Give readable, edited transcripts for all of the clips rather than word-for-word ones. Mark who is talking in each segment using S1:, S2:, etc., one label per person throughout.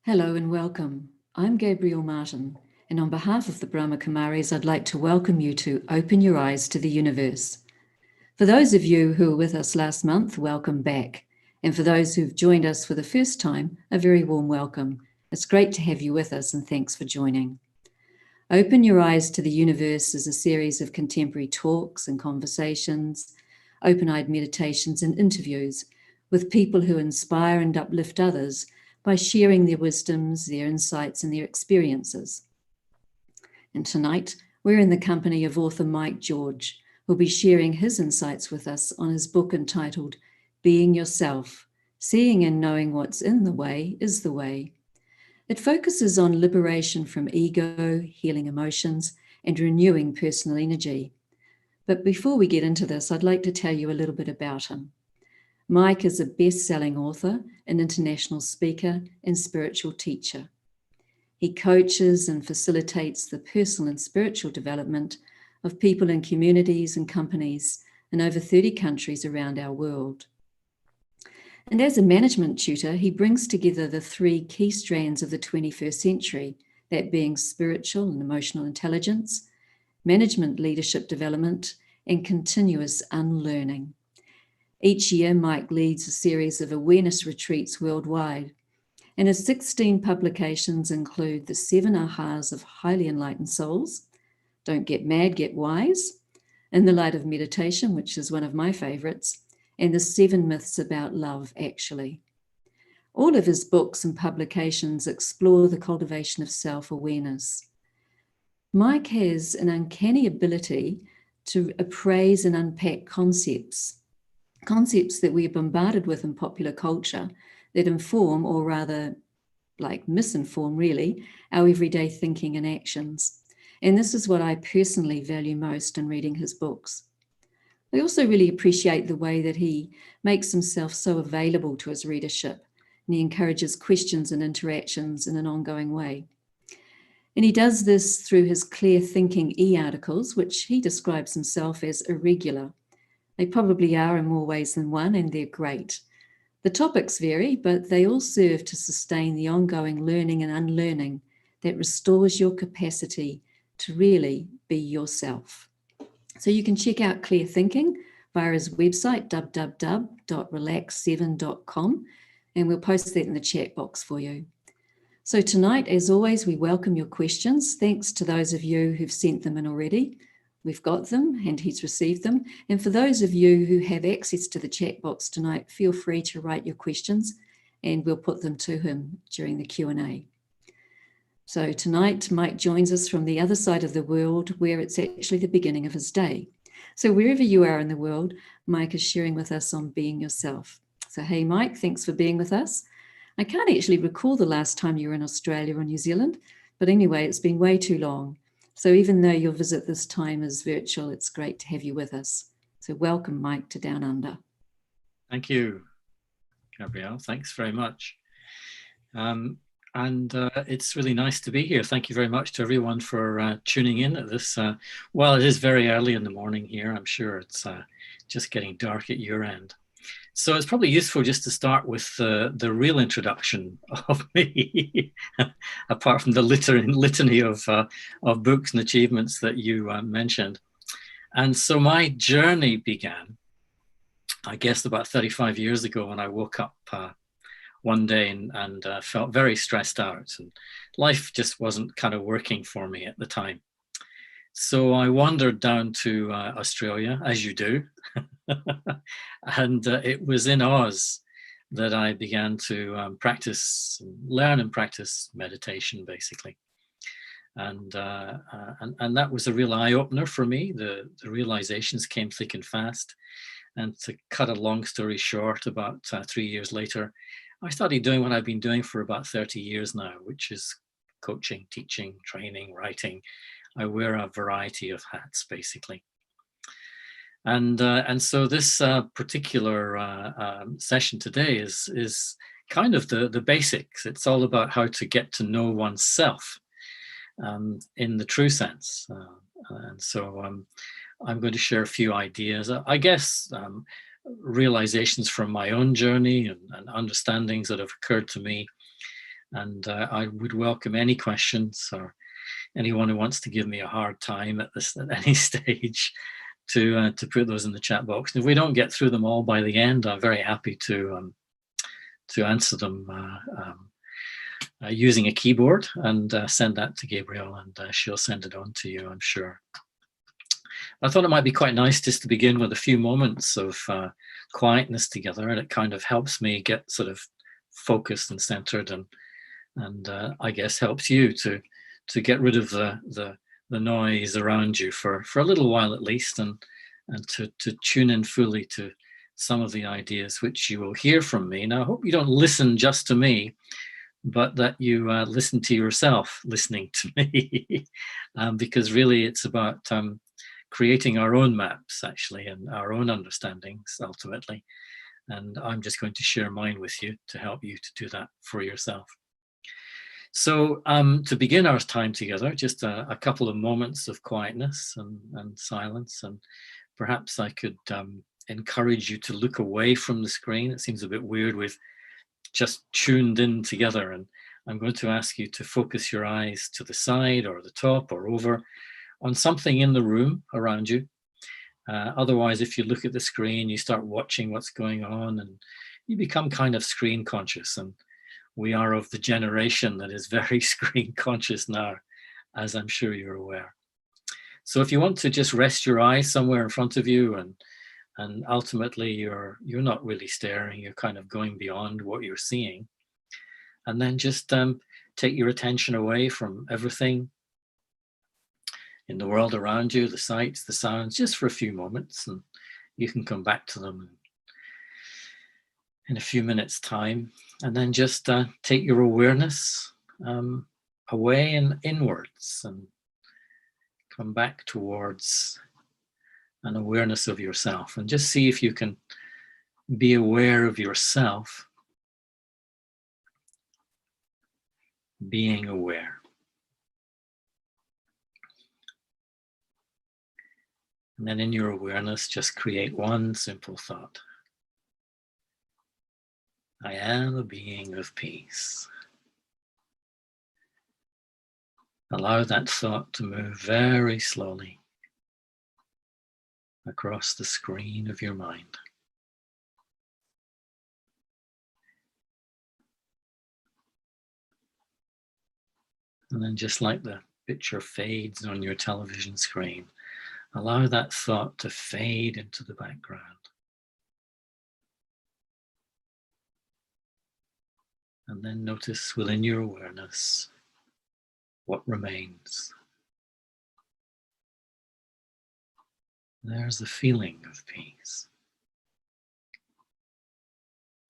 S1: Hello and welcome. I'm Gabrielle Martin, and on behalf of the Brahma Kumaris, I'd like to welcome you to Open Your Eyes to the Universe. For those of you who were with us last month, welcome back. And for those who've joined us for the first time, a very warm welcome. It's great to have you with us, and thanks for joining. Open Your Eyes to the Universe is a series of contemporary talks and conversations, open-eyed meditations and interviews with people who inspire and uplift others by sharing their wisdoms, their insights, and their experiences. And tonight, we're in the company of author Mike George, who'll be sharing his insights with us on his book entitled Being Yourself, Seeing and Knowing What's in the Way is the Way. It focuses on liberation from ego, healing emotions, and renewing personal energy. But before we get into this, I'd like to tell you a little bit about him. Mike is a best-selling author, an international speaker, and spiritual teacher. He coaches and facilitates the personal and spiritual development of people in communities and companies in over 30 countries around our world. And as a management tutor, he brings together the three key strands of the 21st century, that being spiritual and emotional intelligence, management leadership development, and continuous unlearning. Each year, Mike leads a series of awareness retreats worldwide, and his 16 publications include The 7 Ahas of Highly Enlightened Souls, Don't Get Mad, Get Wise, In the Light of Meditation, which is one of my favorites, and The 7 Myths About Love, Actually. All of his books and publications explore the cultivation of self-awareness. Mike has an uncanny ability to appraise and unpack concepts that we are bombarded with in popular culture that inform, or rather misinform really, our everyday thinking and actions. And this is what I personally value most in reading his books. I also really appreciate the way that he makes himself so available to his readership, and he encourages questions and interactions in an ongoing way. And he does this through his clear thinking e-articles, which he describes himself as irregular. They probably are in more ways than one, and they're great. The topics vary, but they all serve to sustain the ongoing learning and unlearning that restores your capacity to really be yourself. So you can check out Clear Thinking via his website, www.relax7.com, and we'll post that in the chat box for you. So tonight, as always, we welcome your questions. Thanks to those of you who've sent them in already. We've got them and he's received them. And for those of you who have access to the chat box tonight, feel free to write your questions and we'll put them to him during the Q&A. So tonight, Mike joins us from the other side of the world where it's actually the beginning of his day. So wherever you are in the world, Mike is sharing with us on Being Yourself. So hey, Mike, thanks for being with us. I can't actually recall the last time you were in Australia or New Zealand, but anyway, it's been way too long. So even though your visit this time is virtual, it's great to have you with us. So welcome, Mike, to Down Under.
S2: Thank you, Gabrielle. Thanks very much. It's really nice to be here. Thank you very much to everyone for tuning in at this. Well, it is very early in the morning here. I'm sure it's just getting dark at your end. So it's probably useful just to start with the real introduction of me, apart from the litany of books and achievements that you mentioned. And so my journey began, I guess, about 35 years ago when I woke up one day and felt very stressed out, and life just wasn't kind of working for me at the time. So I wandered down to Australia, as you do, and it was in Oz that I began to learn and practice meditation, basically. And that was a real eye-opener for me. The realizations came thick and fast. And to cut a long story short, about 3 years later, I started doing what I've been doing for about 30 years now, which is coaching, teaching, training, writing. I wear a variety of hats, basically. And so this particular session today is kind of the basics. It's all about how to get to know oneself in the true sense. And so I'm going to share a few ideas, I guess, realizations from my own journey and understandings that have occurred to me And I would welcome any questions or anyone who wants to give me a hard time at any stage to put those in the chat box. And if we don't get through them all by the end, I'm very happy to answer them using a keyboard and send that to Gabriel, and she'll send it on to you, I'm sure. I thought it might be quite nice just to begin with a few moments of quietness together, and it kind of helps me get sort of focused and centered, and I guess helps you to get rid of the noise around you for a little while at least, and to tune in fully to some of the ideas which you will hear from me. Now, I hope you don't listen just to me, but that you listen to yourself listening to me, because really it's about creating our own maps, actually, and our own understandings ultimately. And I'm just going to share mine with you to help you to do that for yourself. So to begin our time together, just a couple of moments of quietness and silence, and perhaps I could encourage you to look away from the screen. It seems a bit weird. We've just tuned in together, and I'm going to ask you to focus your eyes to the side or the top or over on something in the room around you. Otherwise, if you look at the screen, you start watching what's going on and you become kind of screen conscious. And we are of the generation that is very screen conscious now, as I'm sure you're aware. So if you want to just rest your eyes somewhere in front of you, and ultimately you're not really staring, you're kind of going beyond what you're seeing, and then just take your attention away from everything in the world around you, the sights, the sounds, just for a few moments, and you can come back to them in a few minutes' time. And then just take your awareness away and inwards, and come back towards an awareness of yourself, and just see if you can be aware of yourself being aware. And then in your awareness, just create one simple thought. I am a being of peace. Allow that thought to move very slowly across the screen of your mind. And then, just like the picture fades on your television screen, allow that thought to fade into the background. And then notice within your awareness what remains. There's a feeling of peace,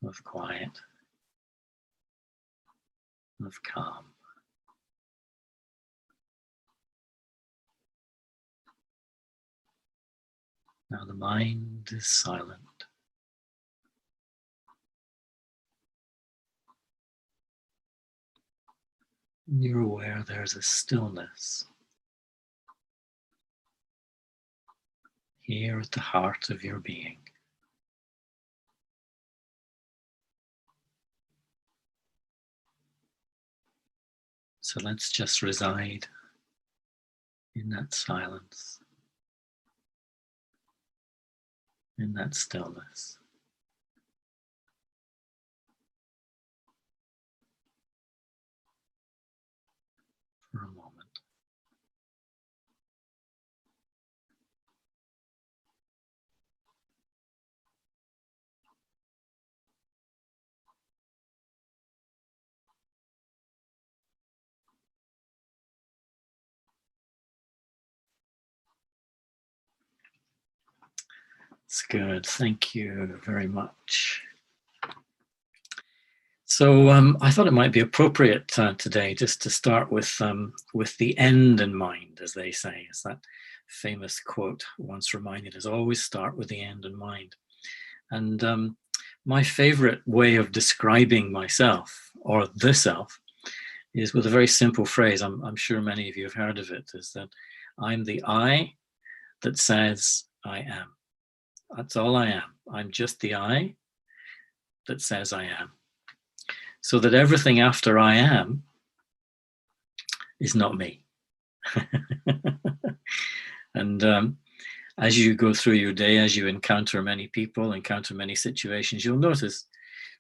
S2: of quiet, of calm. Now the mind is silent. And you're aware there's a stillness here at the heart of your being. So let's just reside in that silence, in that stillness. For a moment. It's good. Thank you very much. So I thought it might be appropriate today just to start with the end in mind, as they say. As that famous quote once reminded us, always start with the end in mind. And my favorite way of describing myself, or the self, is with a very simple phrase. I'm sure many of you have heard of it, is that I'm the I that says I am. That's all I am. I'm just the I that says I am. so that everything after I am is not me. And as you go through your day, as you encounter many people, encounter many situations, you'll notice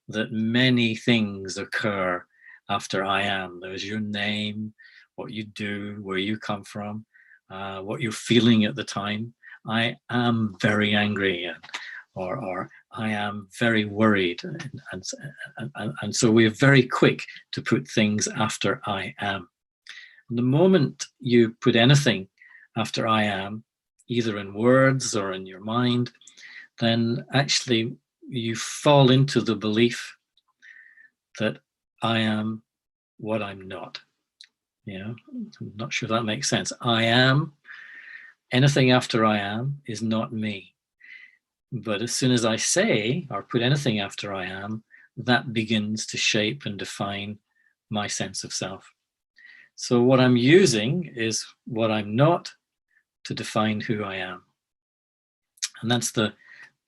S2: that many things occur after I am. There's your name, what you do, where you come from, what you're feeling at the time. I am very angry, or I am very worried. And so we're very quick to put things after I am. And the moment you put anything after I am, either in words or in your mind, then actually you fall into the belief that I am what I'm not. I'm not sure if that makes sense. I am, anything after I am is not me. But as soon as I say or put anything after I am, that begins to shape and define my sense of self. So what I'm using is what I'm not to define who I am. And that's the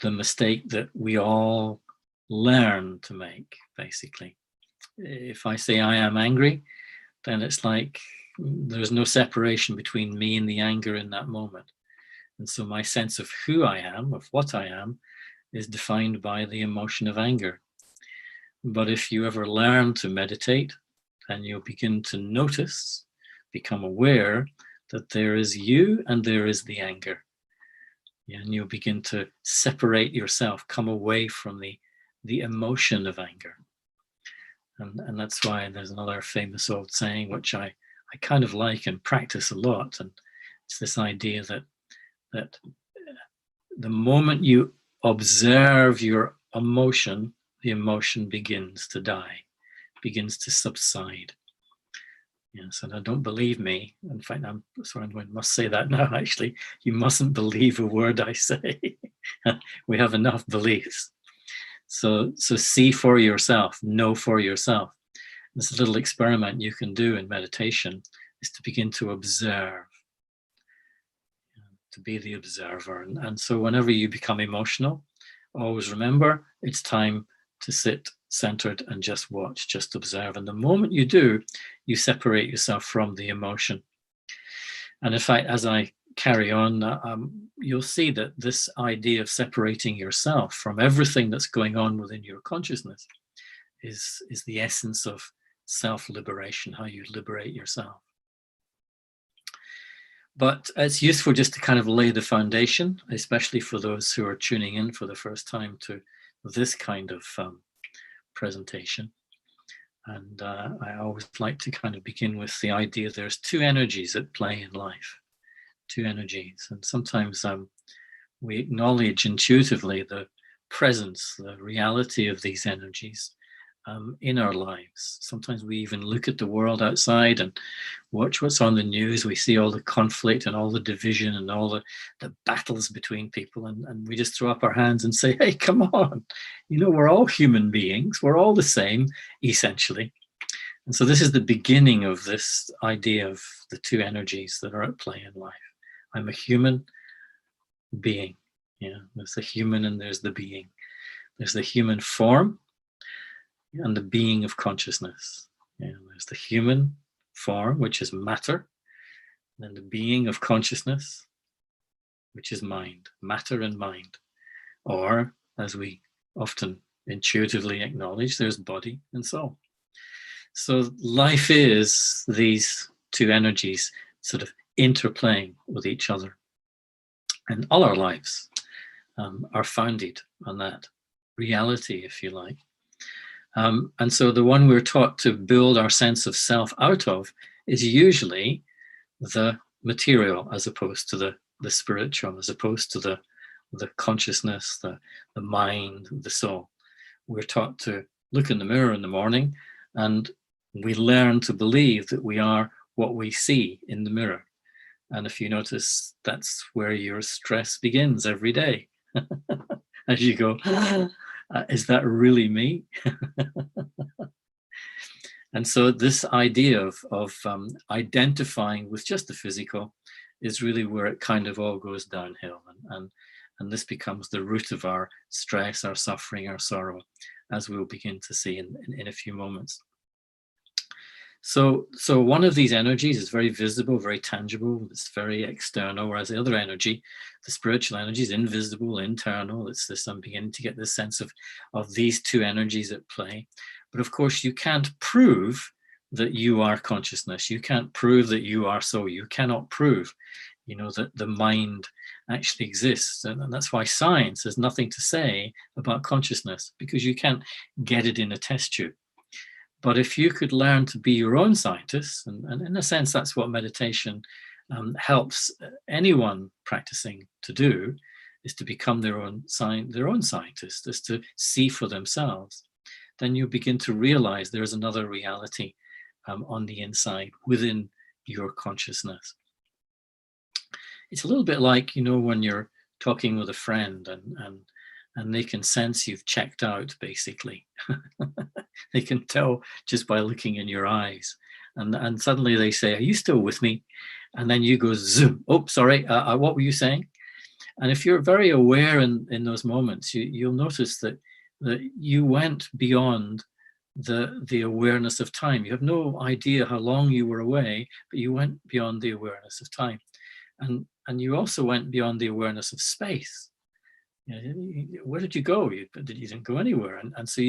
S2: mistake that we all learn to make, basically. If I say I am angry, then it's like there's no separation between me and the anger in that moment. And so my sense of who I am, of what I am, is defined by the emotion of anger. But if you ever learn to meditate, then you'll begin to notice, become aware that there is you and there is the anger. And you'll begin to separate yourself, come away from the emotion of anger. And that's why there's another famous old saying, which I kind of like and practice a lot. And it's this idea that the moment you observe your emotion, the emotion begins to die, begins to subside. So now don't believe me. In fact, I must say that now, actually. You mustn't believe a word I say. We have enough beliefs. So see for yourself, know for yourself. This little experiment you can do in meditation is to begin to observe, to be the observer. And so whenever you become emotional, always remember it's time to sit centered and just watch, just observe. And the moment you do, you separate yourself from the emotion. And in fact, as I carry on, you'll see that this idea of separating yourself from everything that's going on within your consciousness is the essence of self-liberation, how you liberate yourself. But it's useful just to kind of lay the foundation, especially for those who are tuning in for the first time to this kind of presentation. And I always like to kind of begin with the idea there's two energies at play in life, two energies. And sometimes we acknowledge intuitively the presence, the reality of these energies in our lives. Sometimes we even look at the world outside and watch what's on the news. We see all the conflict and all the division and all the battles between people, and we just throw up our hands and say, hey, come on, we're all human beings, we're all the same, essentially. And so this is the beginning of this idea of the two energies that are at play in life. I'm a human being. There's the human and there's the being. There's the human form and the being of consciousness. There's the human form, which is matter, and then the being of consciousness, which is mind, matter and mind. Or, as we often intuitively acknowledge, there's body and soul. So life is these two energies sort of interplaying with each other. And all our lives are founded on that reality, if you like. And so the one we're taught to build our sense of self out of is usually the material, as opposed to the spiritual, as opposed to the consciousness, the mind, the soul. We're taught to look in the mirror in the morning, and we learn to believe that we are what we see in the mirror. And if you notice, that's where your stress begins every day. As you go, is that really me? And so this idea of identifying with just the physical is really where it kind of all goes downhill. And this becomes the root of our stress, our suffering, our sorrow, as we'll begin to see in a few moments. So one of these energies is very visible, very tangible, it's very external, whereas the other energy, the spiritual energy, is invisible, internal. It's this, I'm beginning to get this sense of these two energies at play. But of course, you can't prove that you are consciousness. You can't prove that you are so. You cannot prove, that the mind actually exists. And that's why science has nothing to say about consciousness, because you can't get it in a test tube. But if you could learn to be your own scientist, and in a sense, that's what meditation helps anyone practicing to do, is to become their own scientist, is to see for themselves, then you begin to realize there's another reality on the inside within your consciousness. It's a little bit like, when you're talking with a friend and they can sense you've checked out, basically. They can tell just by looking in your eyes. And suddenly they say, "Are you still with me?" And then you go, zoom. "Oh, sorry, what were you saying?" And if you're very aware in those moments, you'll notice that you went beyond the awareness of time. You have no idea how long you were away, but you went beyond the awareness of time. And you also went beyond the awareness of space. Where did you go? You didn't go anywhere. And so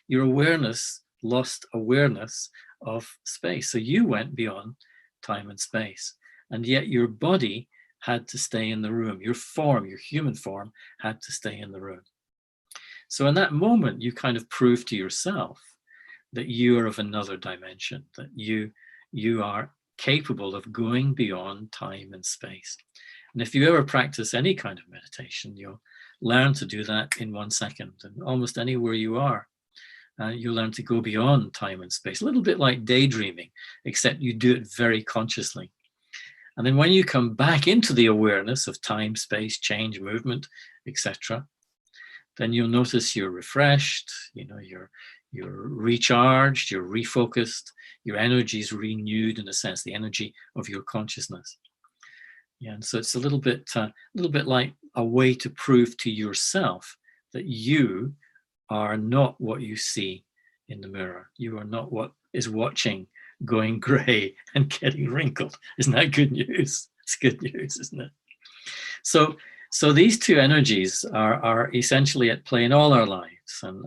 S2: your awareness lost awareness of space. So you went beyond time and space. And yet your body had to stay in the room. Your form, your human form, had to stay in the room. So in that moment, you kind of prove to yourself that you are of another dimension, that you are capable of going beyond time and space. And if you ever practice any kind of meditation, you'll learn to do that in 1 second, and almost anywhere you are. You learn to go beyond time and space, a little bit like daydreaming, except you do it very consciously. And then when you come back into the awareness of time, space, change, movement, etc., then you'll notice you're refreshed, you're recharged, you're refocused, your energy is renewed, in a sense, the energy of your consciousness. Yeah, and so it's a little bit like a way to prove to yourself that you are not what you see in the mirror. You are not what is watching going grey and getting wrinkled. Isn't that good news? It's good news, isn't it? So these two energies are essentially at play in all our lives, and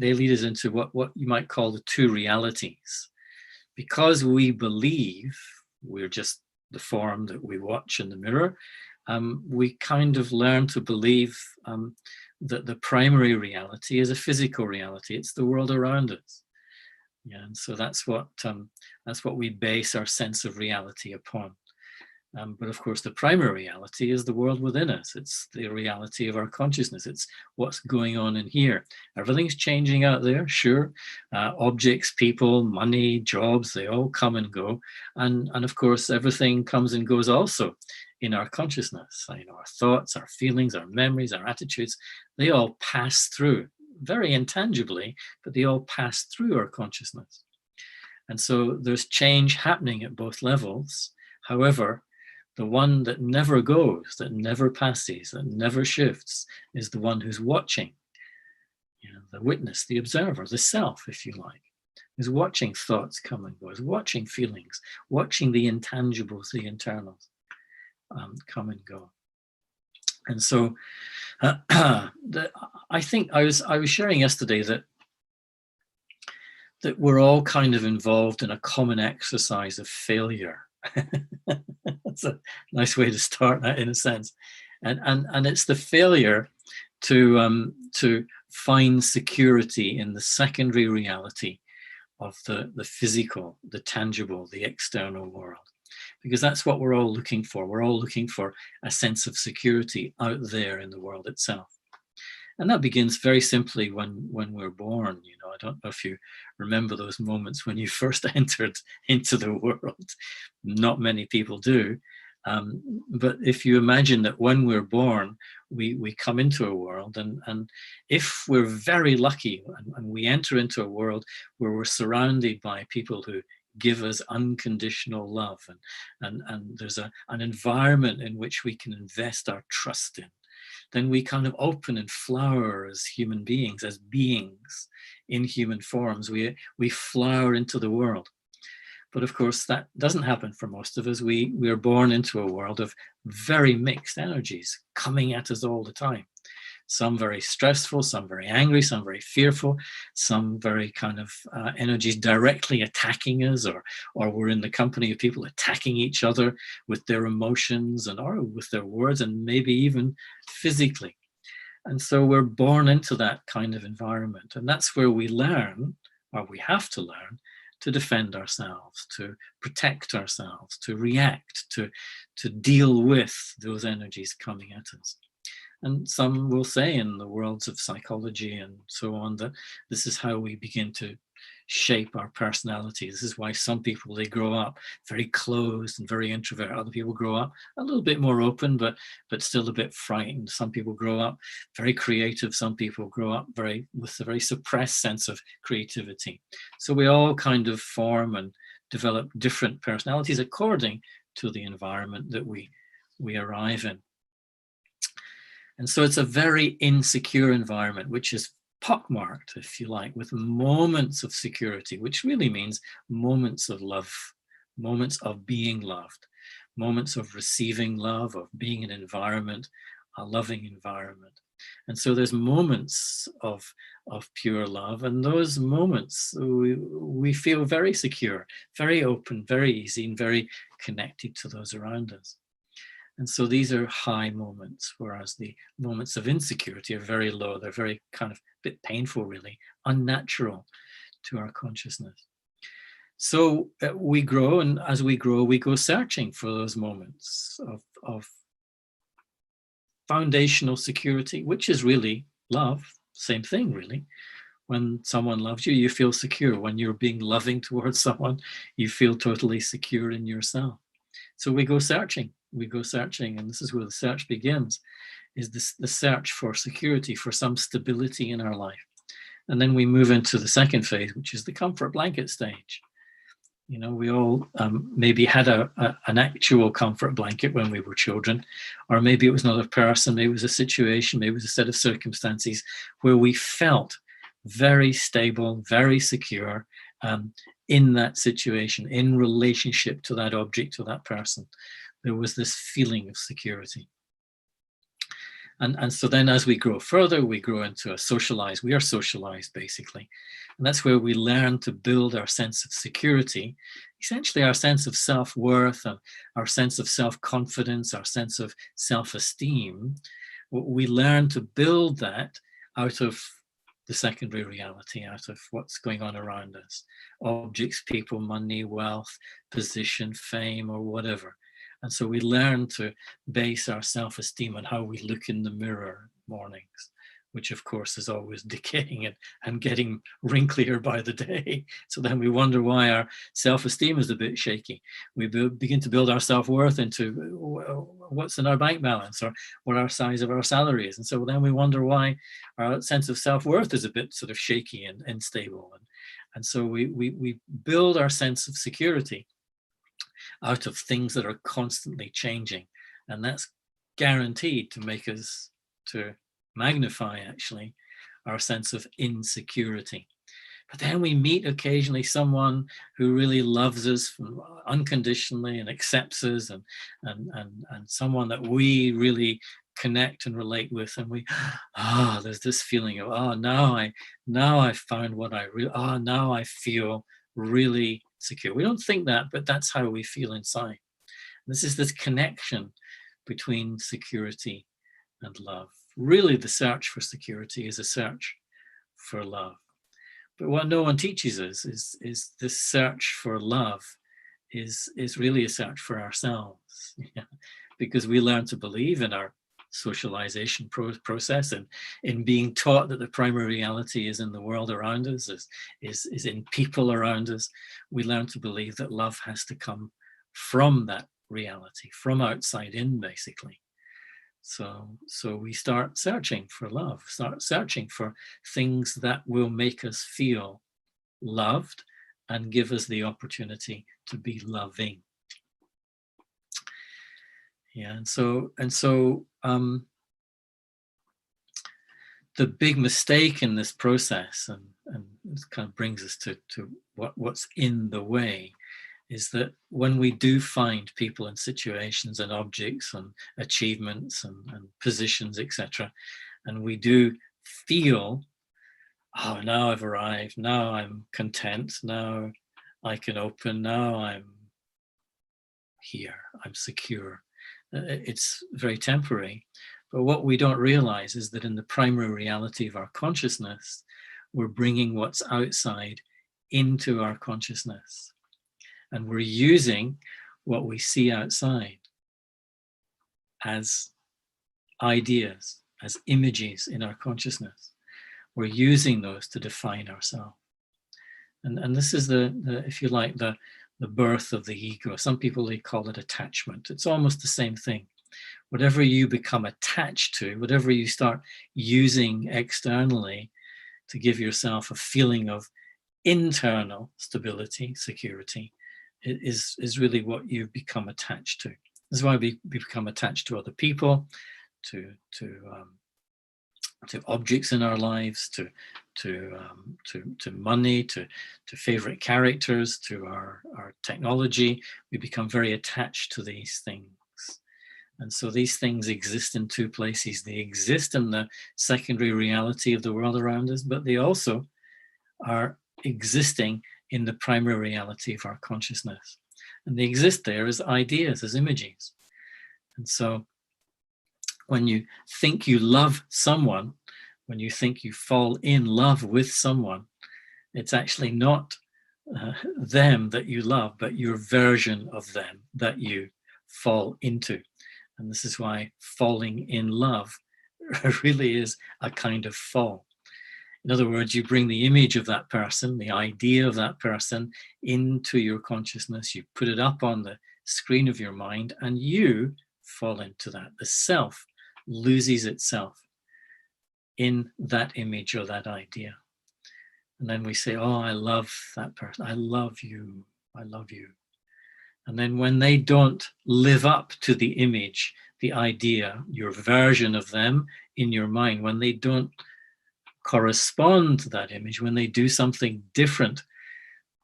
S2: they lead us into what you might call the two realities. Because we believe we're just the form that we watch in the mirror, we kind of learn to believe that the primary reality is a physical reality. It's the world around us. Yeah, and so that's what we base our sense of reality upon. But of course, the primary reality is the world within us. It's the reality of our consciousness. It's what's going on in here. Everything's changing out there, sure. Objects, people, money, jobs, they all come and go. And of course, everything comes and goes also in our consciousness. Our thoughts, our feelings, our memories, our attitudes, they all pass through, very intangibly, but they all pass through our consciousness. And so there's change happening at both levels. However, the one that never goes, that never passes, that never shifts, is the one who's watching. The witness, the observer, the self, if you like, is watching thoughts come and go, is watching feelings, watching the intangibles, the internals come and go. And so I think I was sharing yesterday that we're all kind of involved in a common exercise of failure. That's a nice way to start that, in a sense, and it's the failure to find security in the secondary reality of the physical, the tangible, the external world, because that's what we're all looking for. We're all looking for a sense of security out there in the world itself. And that begins very simply when we're born. I don't know if you remember those moments when you first entered into the world. Not many people do. But if you imagine that when we're born, we come into a world, and if we're very lucky and we enter into a world where we're surrounded by people who give us unconditional love, and there's an environment in which we can invest our trust in, then we kind of open and flower as human beings, as beings in human forms. We flower into the world. But of course, that doesn't happen for most of us. We are born into a world of very mixed energies coming at us all the time. Some very stressful, some very angry, some very fearful, some very kind of energies directly attacking us, or we're in the company of people attacking each other with their emotions or with their words, and maybe even physically. And so we're born into that kind of environment. And that's where we learn, or we have to learn, to defend ourselves, to protect ourselves, to react, to deal with those energies coming at us. And some will say in the worlds of psychology and so on that this is how we begin to shape our personality. This is why some people, they grow up very closed and very introverted. Other people grow up a little bit more open, but still a bit frightened. Some people grow up very creative. Some people grow up with a very suppressed sense of creativity. So we all kind of form and develop different personalities according to the environment that we arrive in. And so it's a very insecure environment, which is pockmarked, if you like, with moments of security, which really means moments of love, moments of being loved, moments of receiving love, of being in an environment, a loving environment. And so there's moments of pure love, and those moments we feel very secure, very open, very easy, and very connected to those around us. And so these are high moments, whereas the moments of insecurity are very low. They're very kind of a bit painful, really, unnatural to our consciousness. So we grow, and as we grow, we go searching for those moments of foundational security, which is really love. Same thing, really. When someone loves you, you feel secure. When you're being loving towards someone, you feel totally secure in yourself. So we go searching. And this is where the search begins, is the search for security, for some stability in our life. And then we move into the second phase, which is the comfort blanket stage. You know, we all maybe had an actual comfort blanket when we were children, or maybe it was another person, maybe it was a situation, maybe it was a set of circumstances where we felt very stable, very secure in that situation, in relationship to that object, to that person. There was this feeling of security. And so then as we grow further, we grow into we are socialized basically. And that's where we learn to build our sense of security, essentially our sense of self-worth, our sense of self-confidence, our sense of self-esteem. We learn to build that out of the secondary reality, out of what's going on around us. Objects, people, money, wealth, position, fame, or whatever. And so we learn to base our self-esteem on how we look in the mirror mornings, which of course is always decaying and getting wrinklier by the day. So then we wonder why our self-esteem is a bit shaky. We begin to build our self-worth into what's in our bank balance or what our size of our salary is. And so then we wonder why our sense of self-worth is a bit sort of shaky and unstable. And so we build our sense of security out of things that are constantly changing. And that's guaranteed to make us, to magnify actually our sense of insecurity. But then we meet occasionally someone who really loves us unconditionally and accepts us, and someone that we really connect and relate with, and we there's this feeling of now I found what I really now I feel really secure. We don't think that, but that's how we feel inside. This is this connection between security and love. Really, the search for security is a search for love. But what no one teaches us is this search for love is really a search for ourselves. Because we learn to believe in our socialization process and in being taught that the primary reality is in the world around us, is in people around us. We learn to believe that love has to come from that reality, from outside in, basically. So we start searching for love, start searching for things that will make us feel loved and give us the opportunity to be loving. Yeah, and so the big mistake in this process, and this kind of brings us to what's in the way, is that when we do find people and situations and objects and achievements and positions, etc., and we do feel, oh, now I've arrived, now I'm content, now I can open, now I'm here, I'm secure. It's very temporary. But what we don't realize is that in the primary reality of our consciousness, we're bringing what's outside into our consciousness. And we're using what we see outside as ideas, as images in our consciousness. We're using those to define ourselves. And this is the if you like, the birth of the ego. Some people, they call it attachment. It's almost the same thing. Whatever you become attached to, whatever you start using externally to give yourself a feeling of internal stability, security, is really what you become attached to. This is why we become attached to other people, to objects in our lives, to money, to favorite characters, to our technology. We become very attached to these things. And so these things exist in two places. They exist in the secondary reality of the world around us, but they also are existing in the primary reality of our consciousness. And they exist there as ideas, as images. And so when you think you love someone, when you think you fall in love with someone, it's actually not them that you love, but your version of them that you fall into. And this is why falling in love really is a kind of fall. In other words, you bring the image of that person, the idea of that person, into your consciousness. You put it up on the screen of your mind, and you fall into that. The self loses itself in that image or that idea. And then we say, oh, I love that person. I love you. I love you. And then when they don't live up to the image, the idea, your version of them in your mind, when they don't correspond to that image, when they do something different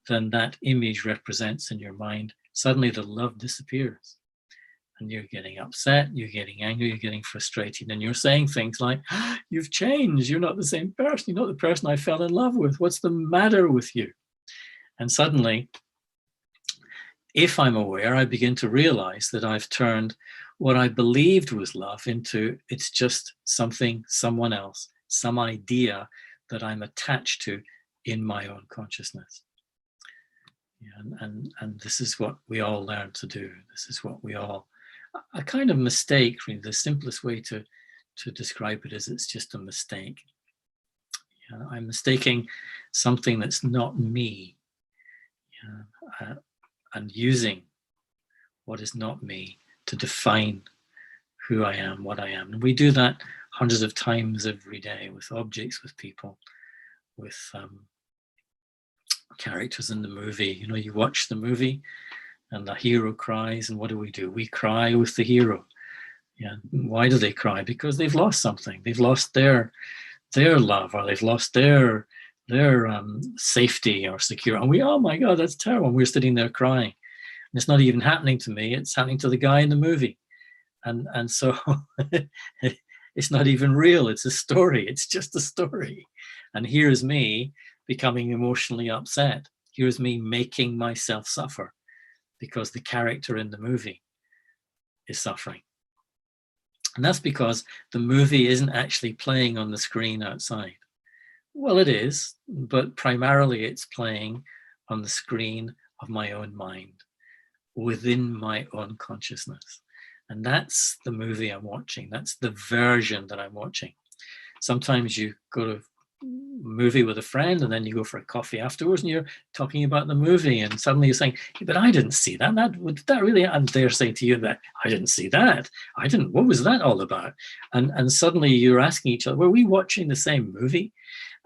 S2: than that image represents in your mind, suddenly the love disappears. And you're getting upset, you're getting angry, you're getting frustrated, and you're saying things like, you've changed, you're not the same person, you're not the person I fell in love with, what's the matter with you? And suddenly, if I'm aware, I begin to realize that I've turned what I believed was love into, it's just something, someone else, some idea that I'm attached to in my own consciousness. Yeah, and this is what we all learn to do. This is what we all, a kind of mistake, really. The simplest way to describe it is it's just a mistake. Yeah, I'm mistaking something that's not me, and using what is not me to define who I am, what I am. And we do that hundreds of times every day with objects, with people, with characters in the movie. You know, you watch the movie and the hero cries, and what do? We cry with the hero. Yeah. Why do they cry? Because they've lost something. They've lost their love, or they've lost their safety or security. And we, oh my God, that's terrible. And we're sitting there crying. And it's not even happening to me. It's happening to the guy in the movie. And so it's not even real. It's a story. It's just a story. And here's me becoming emotionally upset. Here's me making myself suffer because the character in the movie is suffering. And that's because the movie isn't actually playing on the screen outside. Well, it is, but primarily it's playing on the screen of my own mind, within my own consciousness. And that's the movie I'm watching. That's the version that I'm watching. Sometimes you go to a movie with a friend and then you go for a coffee afterwards and you're talking about the movie, and suddenly you're saying, yeah, but I didn't see that. That really, and they're saying to you that I didn't see that. What was that all about? And suddenly you're asking each other, were we watching the same movie?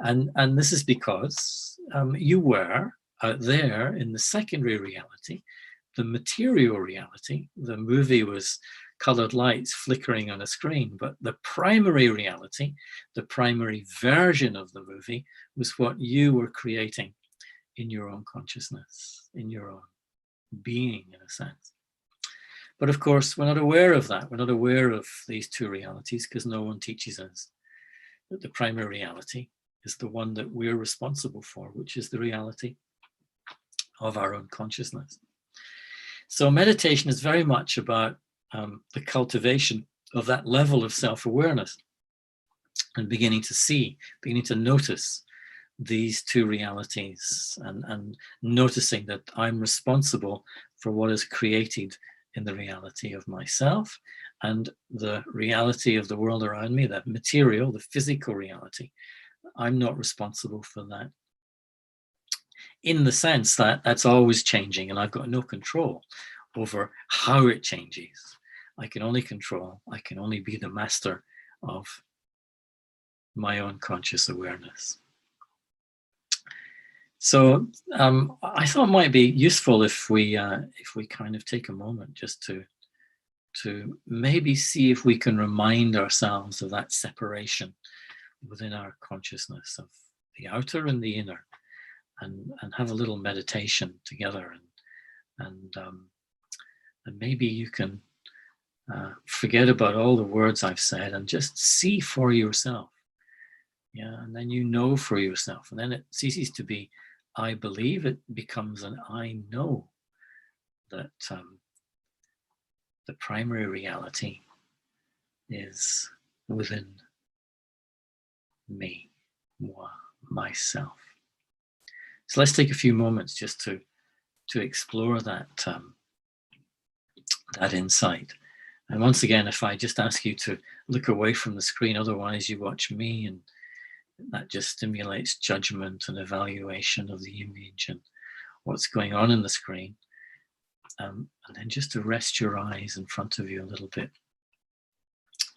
S2: And this is because you were out there in the secondary reality, the material reality, the movie was colored lights flickering on a screen, but the primary reality, the primary version of the movie, was what you were creating in your own consciousness, in your own being, in a sense. But of course, we're not aware of that. We're not aware of these two realities because no one teaches us that the primary reality is the one that we're responsible for, which is the reality of our own consciousness. So meditation is very much about the cultivation of that level of self-awareness and beginning to see, beginning to notice these two realities and noticing that I'm responsible for what is created in the reality of myself and the reality of the world around me, that material, the physical reality. I'm not responsible for that, in the sense that that's always changing and I've got no control over how it changes. I can only be the master of my own conscious awareness. So I thought it might be useful if we kind of take a moment just to maybe see if we can remind ourselves of that separation within our consciousness of the outer and the inner, and have a little meditation together, and maybe you can forget about all the words I've said and just see for yourself. Yeah, and then you know for yourself, and then it ceases to be I believe, it becomes an I know that the primary reality is within me, moi, myself. So let's take a few moments just to explore that that insight. And once again, if I just ask you to look away from the screen, otherwise you watch me, and that just stimulates judgment and evaluation of the image and what's going on in the screen. And then just to rest your eyes in front of you a little bit.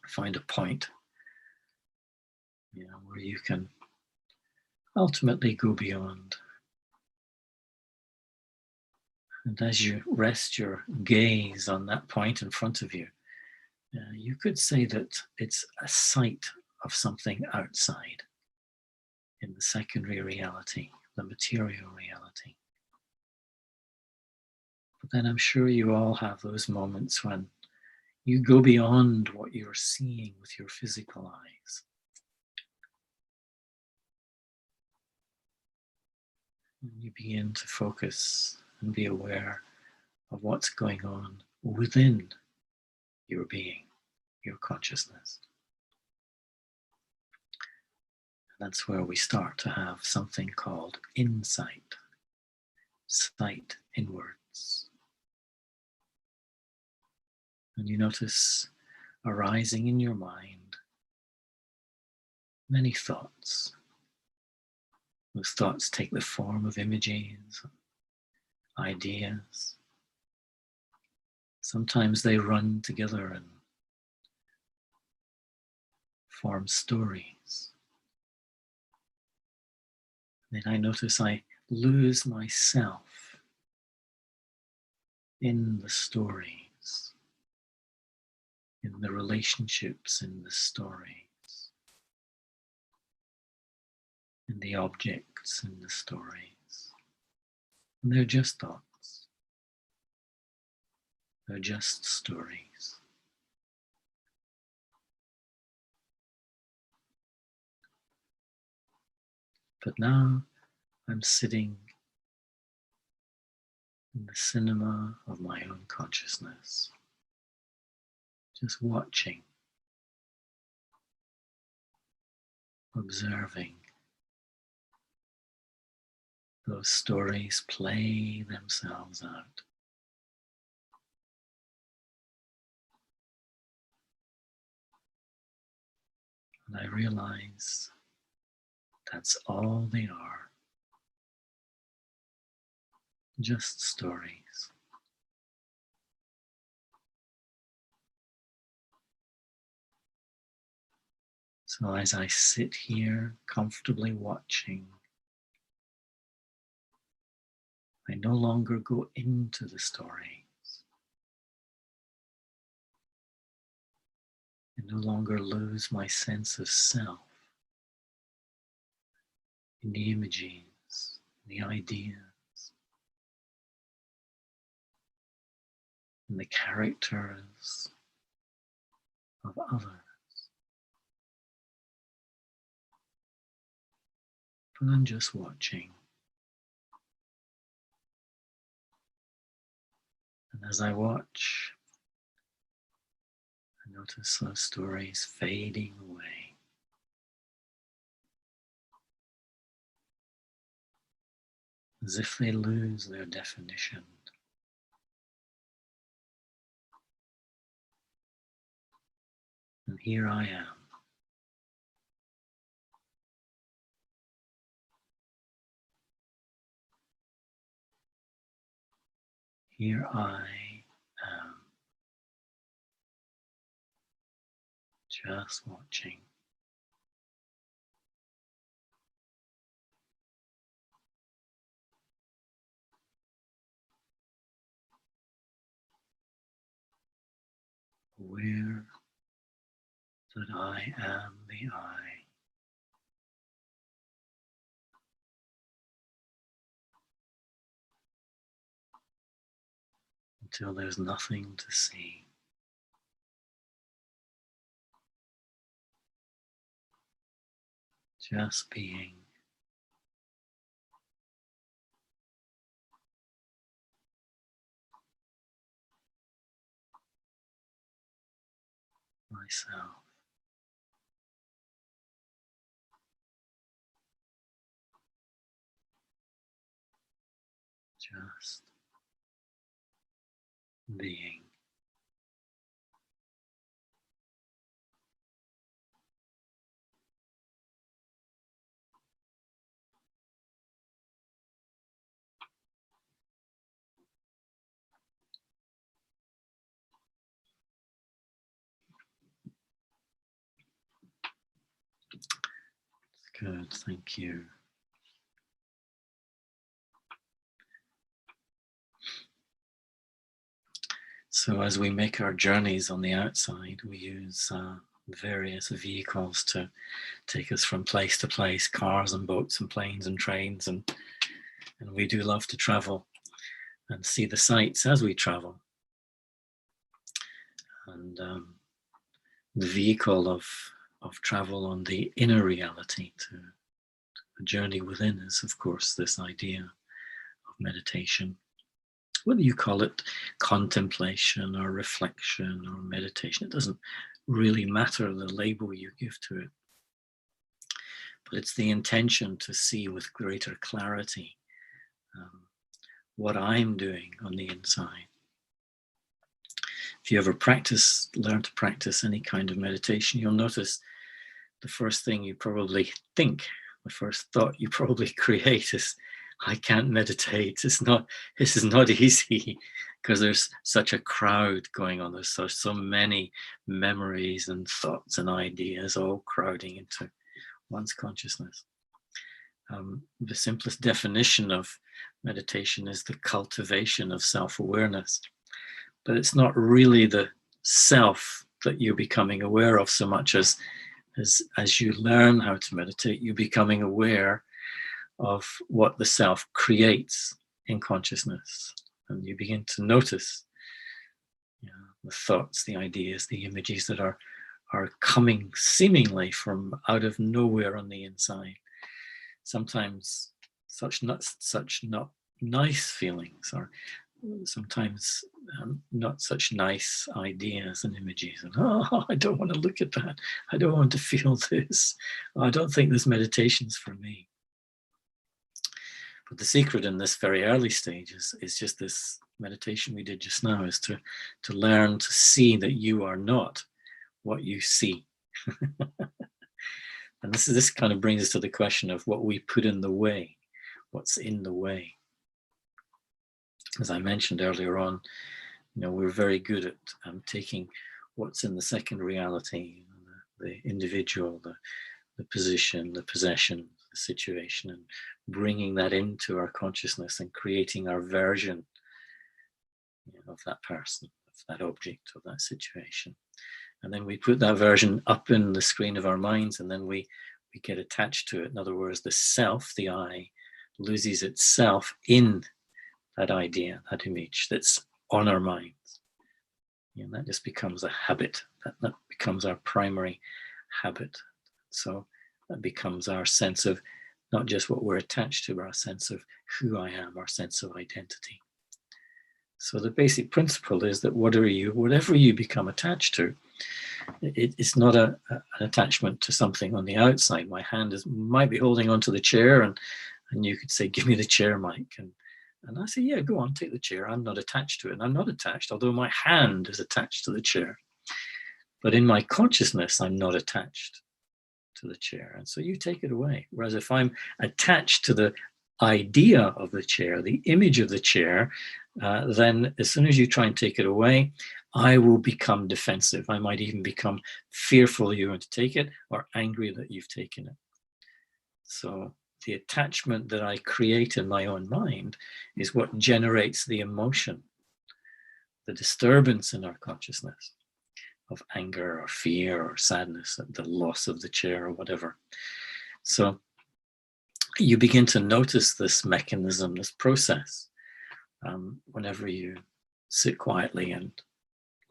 S2: Find a point, where you can ultimately go beyond. And as you rest your gaze on that point in front of you, you could say that it's a sight of something outside in the secondary reality, the material reality. But then I'm sure you all have those moments when you go beyond what you're seeing with your physical eyes. And you begin to focus and be aware of what's going on within your being, your consciousness. And that's where we start to have something called insight, sight inwards. And you notice arising in your mind many thoughts. Those thoughts take the form of images, ideas. Sometimes they run together and form stories. Then I notice I lose myself in the stories, in the relationships in the stories, in the objects in the stories. And they're just thoughts. They're just stories. But now I'm sitting in the cinema of my own consciousness, just watching, observing those stories play themselves out. And I realize that's all they are, just stories. So as I sit here comfortably watching, I no longer go into the stories. I no longer lose my sense of self in the images, the ideas, and the characters of others. But I'm just watching. And as I watch, I notice those stories fading away. As if they lose their definition. And here I am. Here I am. Just watching. Aware that I am the I. Until there's nothing to see. Just being. Myself. Just being. Good, thank you. So as we make our journeys on the outside, we use various vehicles to take us from place to place, cars and boats and planes and trains, and we do love to travel and see the sights as we travel. And the vehicle of travel on the inner reality to a journey within is, of course, this idea of meditation. Whether you call it contemplation or reflection or meditation, it doesn't really matter the label you give to it. But it's the intention to see with greater clarity what I'm doing on the inside. If you ever learn to practice any kind of meditation, you'll notice the first thing you probably think, the first thought you probably create is, I can't meditate. This is not easy, because there's such a crowd going on. There's so many memories and thoughts and ideas all crowding into one's consciousness. The simplest definition of meditation is the cultivation of self-awareness. But it's not really the self that you're becoming aware of so much as you learn how to meditate, you're becoming aware of what the self creates in consciousness. And you begin to notice the thoughts, the ideas, the images that are coming seemingly from out of nowhere on the inside. Sometimes such not nice feelings, or sometimes not such nice ideas and images. And I don't want to look at that. I don't want to feel this. I don't think this meditation's for me. But the secret in this very early stage is just this meditation we did just now, is to learn to see that you are not what you see. And this kind of brings us to the question of what we put in the way, what's in the way. As I mentioned earlier on, we're very good at taking what's in the second reality, the individual, the position, the possession, the situation and bringing that into our consciousness and creating our version, of that person, of that object, of that situation. And then we put that version up in the screen of our minds, and then we get attached to it. In other words, the self, the I, loses itself in that idea, that image that's on our minds. And that just becomes a habit. That becomes our primary habit. So that becomes our sense of not just what we're attached to, but our sense of who I am, our sense of identity. So the basic principle is that whatever you become attached to, it's not an attachment to something on the outside. My hand might be holding onto the chair, and you could say, "Give me the chair, Mike." And I say, "Yeah, go on, take the chair. I'm not attached to it." And I'm not attached, although my hand is attached to the chair. But in my consciousness, I'm not attached to the chair. And so you take it away. Whereas if I'm attached to the idea of the chair, the image of the chair, then as soon as you try and take it away, I will become defensive. I might even become fearful you want to take it, or angry that you've taken it. So the attachment that I create in my own mind is what generates the emotion, the disturbance in our consciousness of anger or fear or sadness at the loss of the chair or whatever. So you begin to notice this mechanism, this process, whenever you sit quietly and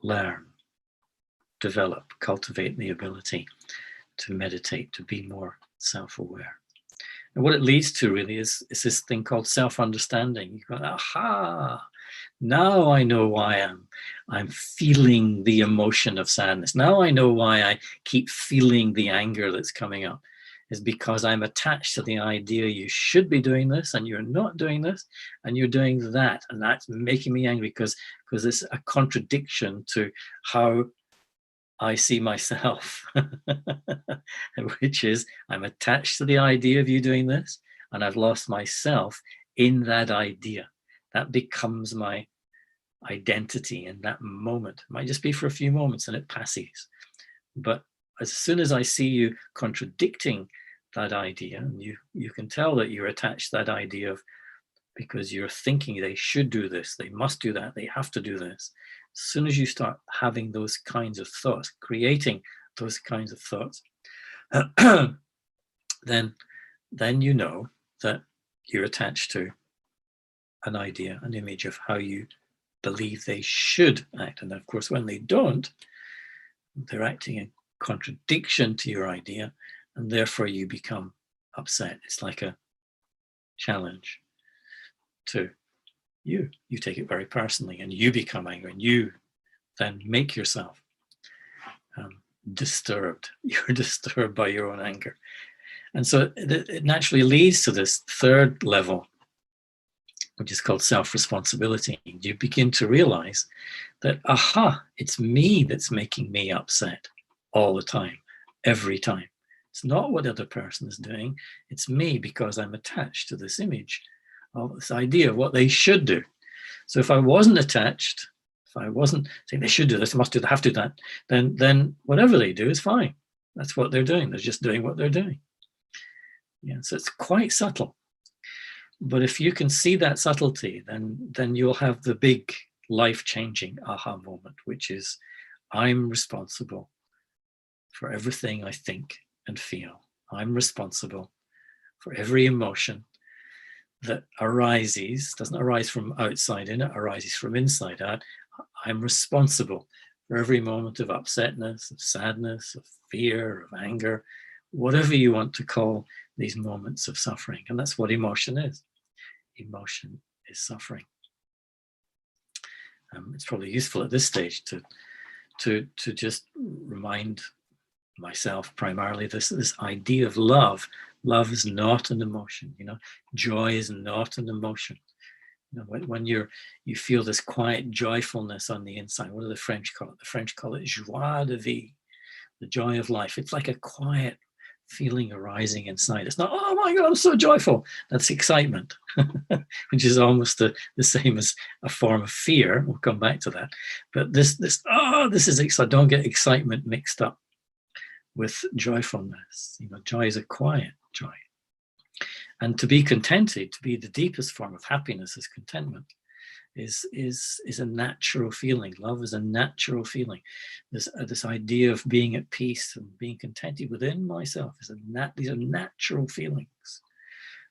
S2: learn, develop, cultivate the ability to meditate, to be more self-aware. And what it leads to really is this thing called self-understanding. You go, aha, now I know why I'm feeling the emotion of sadness. Now I know why I keep feeling the anger that's coming up. Is because I'm attached to the idea you should be doing this and you're not doing this and you're doing that. And that's making me angry because it's a contradiction to how I see myself, which is I'm attached to the idea of you doing this and I've lost myself in that idea. That becomes my identity in that moment. It might just be for a few moments and it passes. But as soon as I see you contradicting that idea, and you can tell that you're attached to that idea of because you're thinking they should do this, they must do that, they have to do this. As soon as you start having those kinds of thoughts, creating those kinds of thoughts, then you know that you're attached to an idea, an image of how you believe they should act. And of course, when they don't, they're acting in contradiction to your idea, and therefore you become upset. It's like a challenge to you. You take it very personally and you become angry, and you then make yourself disturbed. You're disturbed by your own anger. And so it naturally leads to this third level, which is called self-responsibility. You begin to realize that, aha, it's me that's making me upset all the time, every time. It's not what the other person is doing. It's me, because I'm attached to this image of this idea of what they should do. So if I wasn't attached, if I wasn't saying they should do this, they must do, they have to do that, then whatever they do is fine. That's what they're doing. They're just doing what they're doing. Yeah, so it's quite subtle. But if you can see that subtlety, then you'll have the big life-changing aha moment, which is, I'm responsible for everything I think and feel. I'm responsible for every emotion that arises, doesn't arise from outside in, it arises from inside out. I'm responsible for every moment of upsetness, of sadness, of fear, of anger, whatever you want to call these moments of suffering. And that's what emotion is. Emotion is suffering. It's probably useful at this stage to just remind myself primarily this idea of love. Love is not an emotion. Joy is not an emotion. When you feel this quiet joyfulness on the inside, what do the French call it? The French call it joie de vivre, the joy of life. It's like a quiet feeling arising inside. It's not, oh my God, I'm so joyful. That's excitement, which is almost the same as a form of fear. We'll come back to that. But this is excitement. Don't get excitement mixed up with joyfulness. Joy is a quiet joy. And to be contented, to be the deepest form of happiness is contentment, is a natural feeling. Love is a natural feeling. This idea of being at peace and being contented within myself these are natural feelings.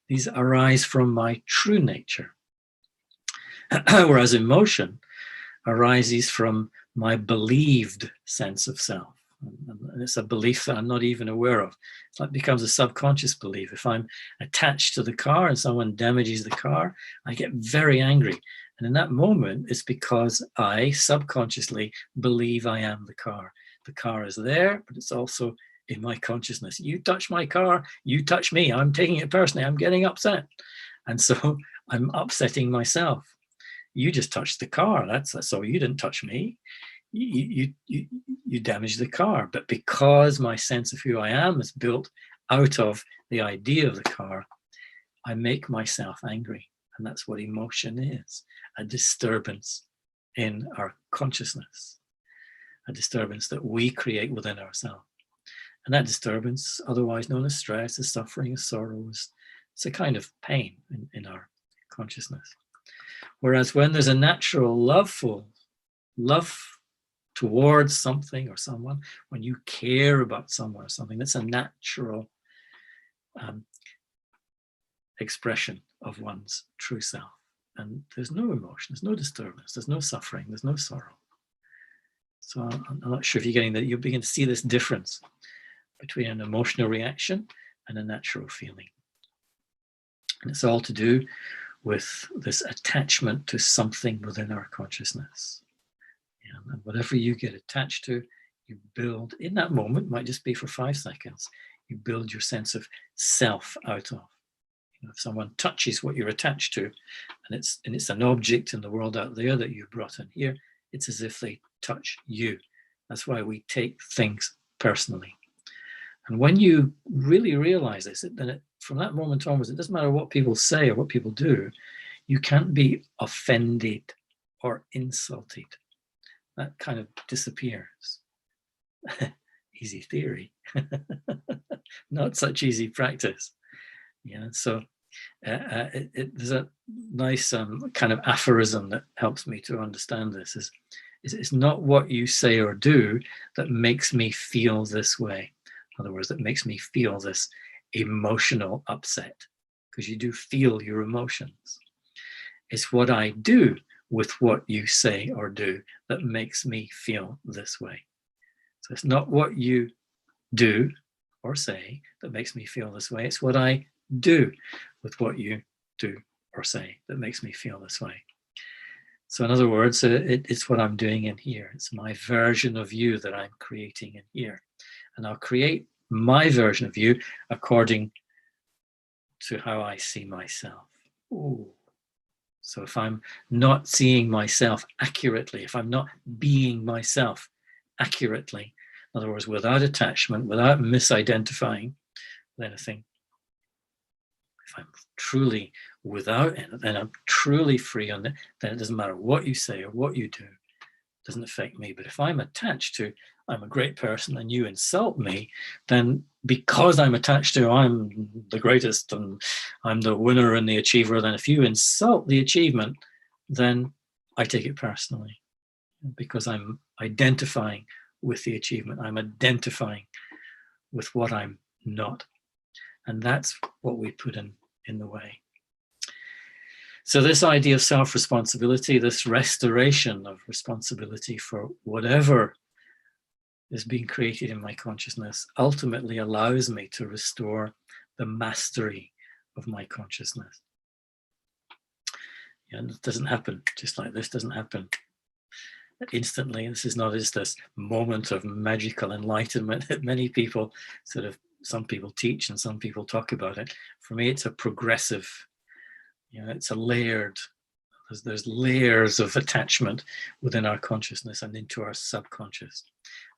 S2: These arise from my true nature. Whereas emotion arises from my believed sense of self. And it's a belief that I'm not even aware of. It's like it becomes a subconscious belief. If I'm attached to the car and someone damages the car, I get very angry. And in that moment, it's because I subconsciously believe I am the car. The car is there, but it's also in my consciousness. You touch my car, you touch me. I'm taking it personally. I'm getting upset. And so I'm upsetting myself. You just touched the car. That's so you didn't touch me. You damaged the car. But because my sense of who I am is built out of the idea of the car, I make myself angry. And that's what emotion is, a disturbance in our consciousness, a disturbance that we create within ourselves. And that disturbance, otherwise known as stress, is suffering, is sorrow, it's a kind of pain in our consciousness. Whereas when there's a natural love towards something or someone, when you care about someone or something, that's a natural expression of one's true self. And there's no emotion, there's no disturbance, there's no suffering, there's no sorrow. So I'm not sure if you're getting that. You begin to see this difference between an emotional reaction and a natural feeling. And it's all to do with this attachment to something within our consciousness. And whatever you get attached to, you build, in that moment, might just be for 5 seconds, you build your sense of self out of. If someone touches what you're attached to, and it's an object in the world out there that you've brought in here, it's as if they touch you. That's why we take things personally. And when you really realize this, then from that moment onwards, it doesn't matter what people say or what people do, you can't be offended or insulted. That kind of disappears. Easy theory. Not such easy practice. So there's a nice kind of aphorism that helps me to understand this. Is it's not what you say or do that makes me feel this way. In other words, that makes me feel this emotional upset, because you do feel your emotions. It's what I do with what you say or do that makes me feel this way. So it's not what you do or say that makes me feel this way. It's what I do with what you do or say that makes me feel this way. So in other words, it's what I'm doing in here. It's my version of you that I'm creating in here. And I'll create my version of you according to how I see myself. Ooh. So if I'm not seeing myself accurately, if I'm not being myself accurately, in other words, without attachment, without misidentifying with anything, if I'm truly without it, then I'm truly free on it, then it doesn't matter what you say or what you do. It doesn't affect me. But if I'm attached to, I'm a great person and you insult me, then because I'm attached to, I'm the greatest and I'm the winner and the achiever, then if you insult the achievement, then I take it personally because I'm identifying with the achievement. I'm identifying with what I'm not. And that's what we put in the way. So this idea of self-responsibility, this restoration of responsibility for whatever is being created in my consciousness, ultimately allows me to restore the mastery of my consciousness. And it doesn't happen just like this, doesn't happen instantly. This is not just this moment of magical enlightenment that many people some people teach and some people talk about it. For me, it's a progressive, it's a layered, there's layers of attachment within our consciousness and into our subconscious.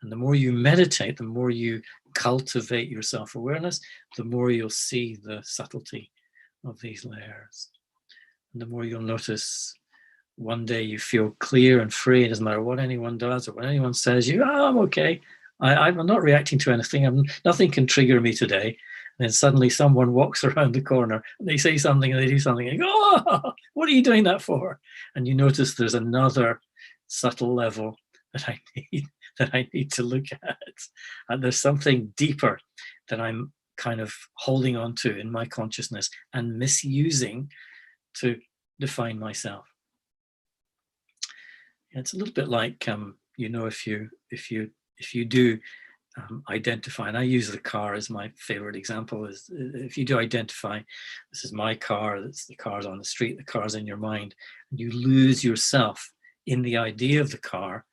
S2: And the more you meditate, the more you cultivate your self-awareness, the more you'll see the subtlety of these layers. And the more you'll notice one day you feel clear and free. It doesn't matter what anyone does or what anyone says. I'm okay. I'm not reacting to anything. Nothing can trigger me today. then suddenly someone walks around the corner and they say something and they do something and you go, oh, what are you doing that for? And you notice there's another subtle level that I need to look at. And there's something deeper that I'm kind of holding on to in my consciousness and misusing to define myself. It's a little bit like, if you do identify, and I use the car as my favorite example, is if you do identify, this is my car, that's the car's on the street, the car's in your mind, and you lose yourself in the idea of the car.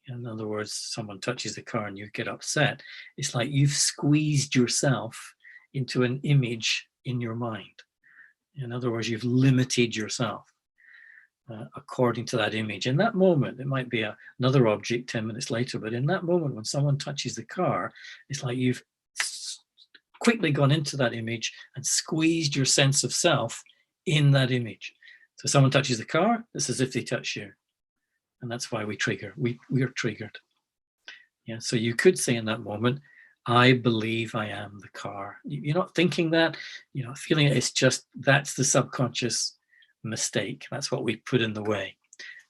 S2: In other words, someone touches the car and you get upset. It's like you've squeezed yourself into an image in your mind. In other words, you've limited yourself according to that image. In that moment, it might be another object 10 minutes later, but in that moment when someone touches the car, it's like you've quickly gone into that image and squeezed your sense of self in that image. So someone touches the car, it's as if they touch you. And that's why we trigger. We are triggered. Yeah. So you could say in that moment, I believe I am the car. You're not thinking that, you're not feeling it. It's just, that's the subconscious mistake. That's what we put in the way.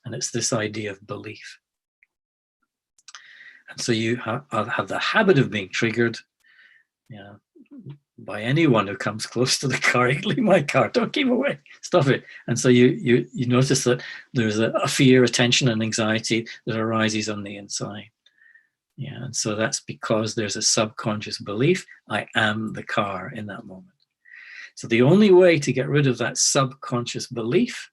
S2: And it's this idea of belief. And so you have the habit of being triggered, by anyone who comes close to the car. Leave my car, don't keep away, stop it. And so you notice that there's a fear, a tension, and anxiety that arises on the inside. Yeah, and so that's because there's a subconscious belief, I am the car in that moment. So the only way to get rid of that subconscious belief,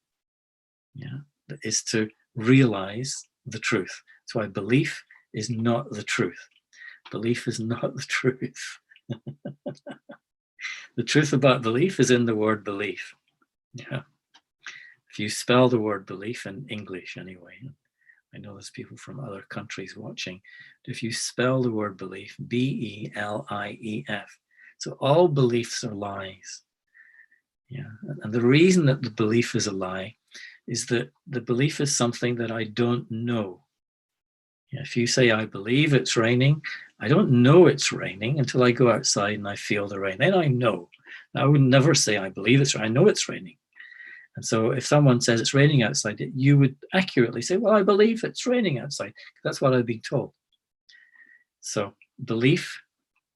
S2: is to realize the truth. That's why belief is not the truth. Belief is not the truth. The truth about belief is in the word belief. Yeah. If you spell the word belief in English anyway, I know there's people from other countries watching. If you spell the word belief, B-E-L-I-E-F, so all beliefs are lies. Yeah. And the reason that the belief is a lie is that the belief is something that I don't know. If you say, I believe it's raining, I don't know it's raining until I go outside and I feel the rain. Then I know. I would never say, I believe it's raining. I know it's raining. And so if someone says it's raining outside, you would accurately say, well, I believe it's raining outside. That's what I've been told. So belief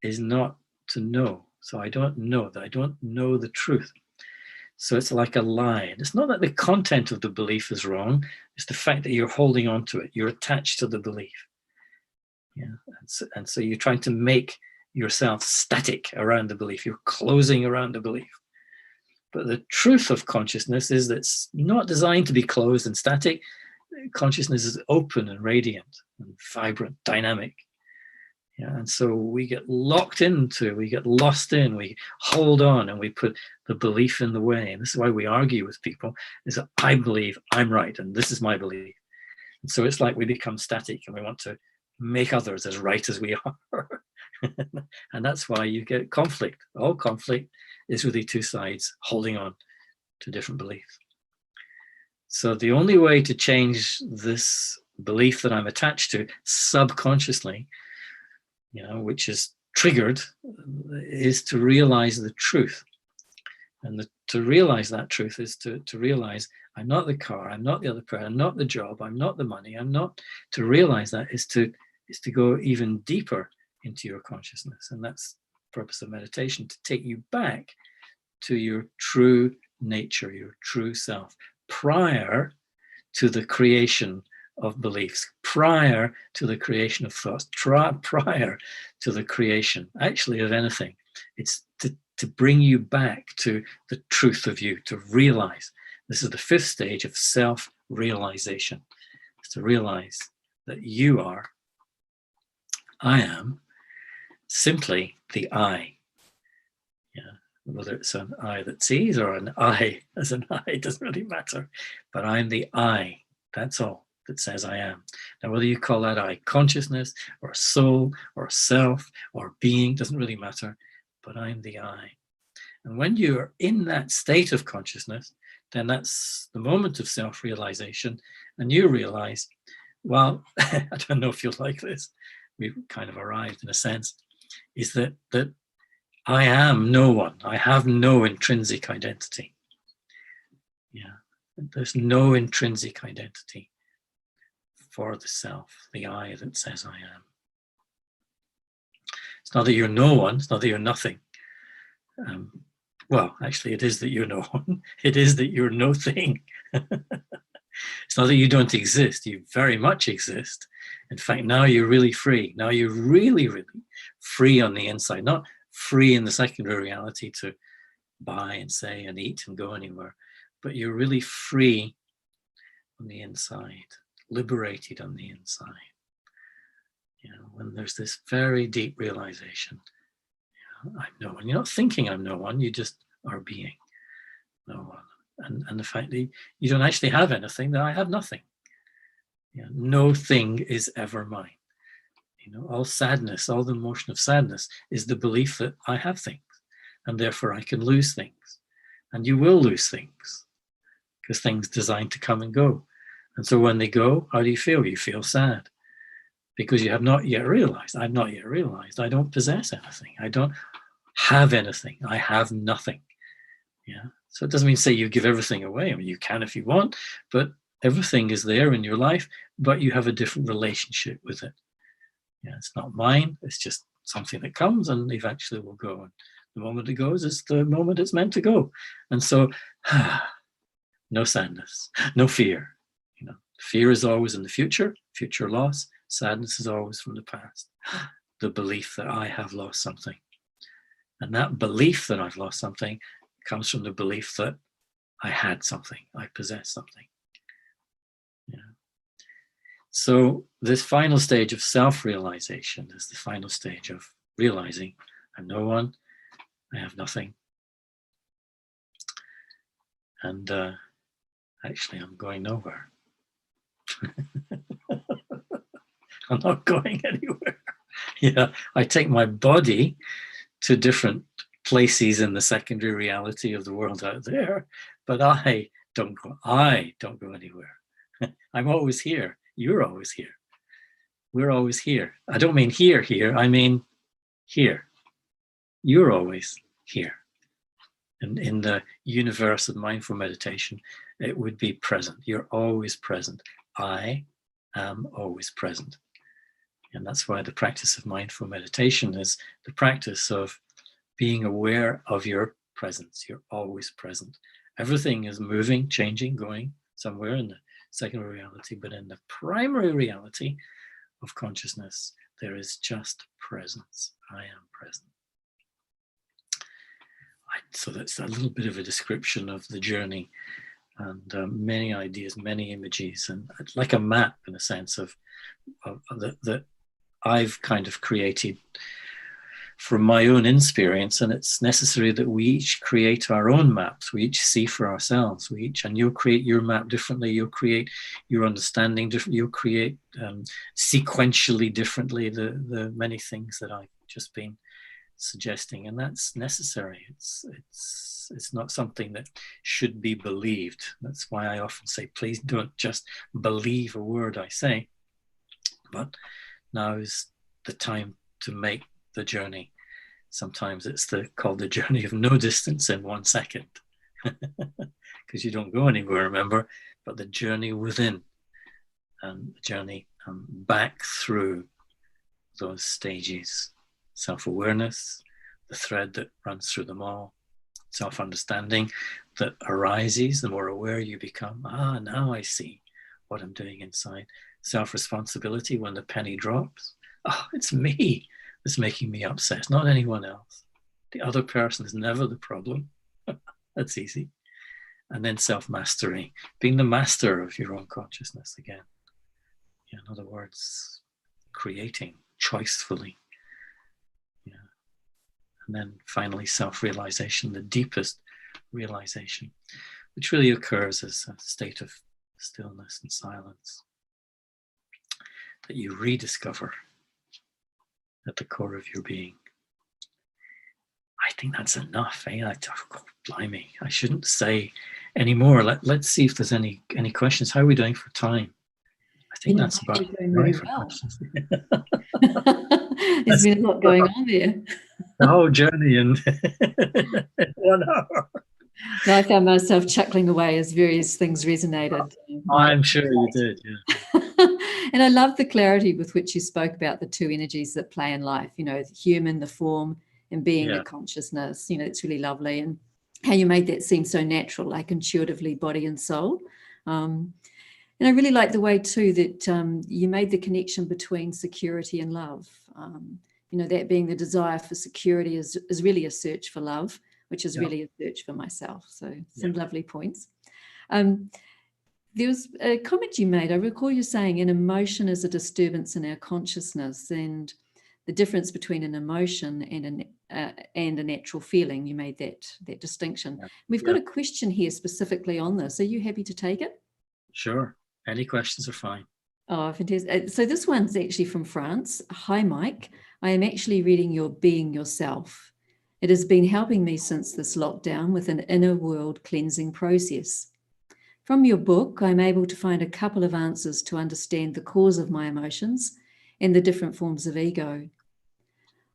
S2: is not to know. So I don't know that. I don't know the truth. So it's like a lie. And it's not that the content of the belief is wrong. It's the fact that you're holding on to it. You're attached to the belief. Yeah. And so you're trying to make yourself static around the belief. You're closing around the belief. But the truth of consciousness is that it's not designed to be closed and static. Consciousness is open and radiant and vibrant, dynamic. Yeah, and so we get locked into, we get lost in, we hold on, and we put the belief in the way. And this is why we argue with people, is that I believe I'm right, and this is my belief. And so it's like we become static, and we want to make others as right as we are. And that's why you get conflict. All conflict is really two sides holding on to different beliefs. So the only way to change this belief that I'm attached to subconsciously, which is triggered, is to realize the truth. And to realize that truth is to realize I'm not the car, I'm not the other person, I'm not the job, I'm not the money, I'm not. To realize that is to go even deeper into your consciousness. And that's the purpose of meditation, to take you back to your true nature, your true self, prior to the creation of beliefs, prior to the creation of thoughts, prior to the creation, actually, of anything. It's to bring you back to the truth of you, to realize. This is the fifth stage of self-realization. It's to realize that you are, I am, simply the I. Whether it's an I that sees or an I as an I, it doesn't really matter. But I'm the I. That's all that says I am. Now, whether you call that I consciousness or a soul or a self or being, doesn't really matter. But I'm the I. And when you're in that state of consciousness, then that's the moment of self-realization. And you realize, well, I don't know if you'll like this. We've kind of arrived in a sense, is that I am no one. I have no intrinsic identity. Yeah, there's no intrinsic identity for the self, the I that says I am. It's not that you're no one, it's not that you're nothing. Well, actually, it is that you're no one. It is that you're no thing. It's not that you don't exist. You very much exist. In fact, now you're really free. Now you're really, really free on the inside. Not free in the secondary reality to buy and say and eat and go anywhere, but you're really free on the inside, liberated on the inside. You know, when there's this very deep realization, you know, I'm no one. You're not thinking I'm no one. You just are being no one. And the fact that you don't actually have anything, that I have nothing. You know, no thing is ever mine. You know, all sadness, all the emotion of sadness is the belief that I have things, and therefore I can lose things. And you will lose things, because things designed to come and go. And so when they go, how do you feel? You feel sad, because you have not yet realized. I've not yet realized I don't possess anything. I don't have anything. I have nothing. Yeah. So it doesn't mean say you give everything away. I mean, you can if you want, but everything is there in your life, but you have a different relationship with it. Yeah, it's not mine. It's just something that comes and eventually will go. And the moment it goes is the moment it's meant to go. And so, no sadness, no fear. You know, fear is always in the future loss. Sadness is always from the past. The belief that I have lost something. And that belief that I've lost something comes from the belief that I had something, I possess something. Yeah. So this final stage of self-realization is the final stage of realizing I'm no one, I have nothing. And actually, I'm going nowhere. I'm not going anywhere. Yeah, I take my body to different places in the secondary reality of the world out there, but I don't go anywhere. I'm always here. You're always here. We're always here. I don't mean here, I mean here. You're always here. And in the universe of mindful meditation, it would be present. You're always present. I am always present. And that's why the practice of mindful meditation is the practice of being aware of your presence. You're always present. Everything is moving, changing, going somewhere in the secondary reality, but in the primary reality of consciousness, there is just presence. I am present. So that's a little bit of a description of the journey, and many ideas, many images, and like a map in a sense of that I've kind of created from my own experience. And it's necessary that we each create our own maps. We each see for ourselves. And you'll create your map differently. You'll create your understanding differently. You'll create sequentially differently the many things that I've just been suggesting, and that's necessary. It's not something that should be believed. That's why I often say, please don't just believe a word I say, but now is the time to make the journey. Sometimes it's called the journey of no distance in 1 second, because you don't go anywhere, remember, but the journey within, and the journey back through those stages. Self-awareness, the thread that runs through them all. Self-understanding that arises the more aware you become. Now I see what I'm doing inside. Self-responsibility when the penny drops. It's me that's making me upset, it's not anyone else. The other person is never the problem. That's easy. And then self-mastery, being the master of your own consciousness again. In other words, creating choicefully. And then finally, self-realization, the deepest realization, which really occurs as a state of stillness and silence that you rediscover at the core of your being. I think that's enough, blimey, I shouldn't say any more. Let's see if there's any questions. How are we doing for time? I think that's about
S1: You're doing
S2: right
S1: really
S2: for
S1: well.
S2: questions.
S1: There's been a lot going on there.
S2: The whole journey in 1 hour.
S1: No, I found myself chuckling away as various things resonated.
S2: I'm sure you did, yeah.
S1: And I love the clarity with which you spoke about the two energies that play in life, the human, the form, and being the
S2: Yeah.
S1: consciousness. It's really lovely. And how you made that seem so natural, like intuitively body and soul. And I really like the way too that you made the connection between security and love. That being the desire for security is really a search for love, which is really a search for myself. So some lovely points. There was a comment you made. I recall you saying an emotion is a disturbance in our consciousness, and the difference between an emotion and a natural feeling. You made that distinction. We've got a question here specifically on this. Are you happy to take it?
S2: Sure. Any questions are fine.
S1: Oh, fantastic. So this one's actually from France. Hi, Mike. I am actually reading your Being Yourself. It has been helping me since this lockdown with an inner world cleansing process. From your book, I'm able to find a couple of answers to understand the cause of my emotions and the different forms of ego.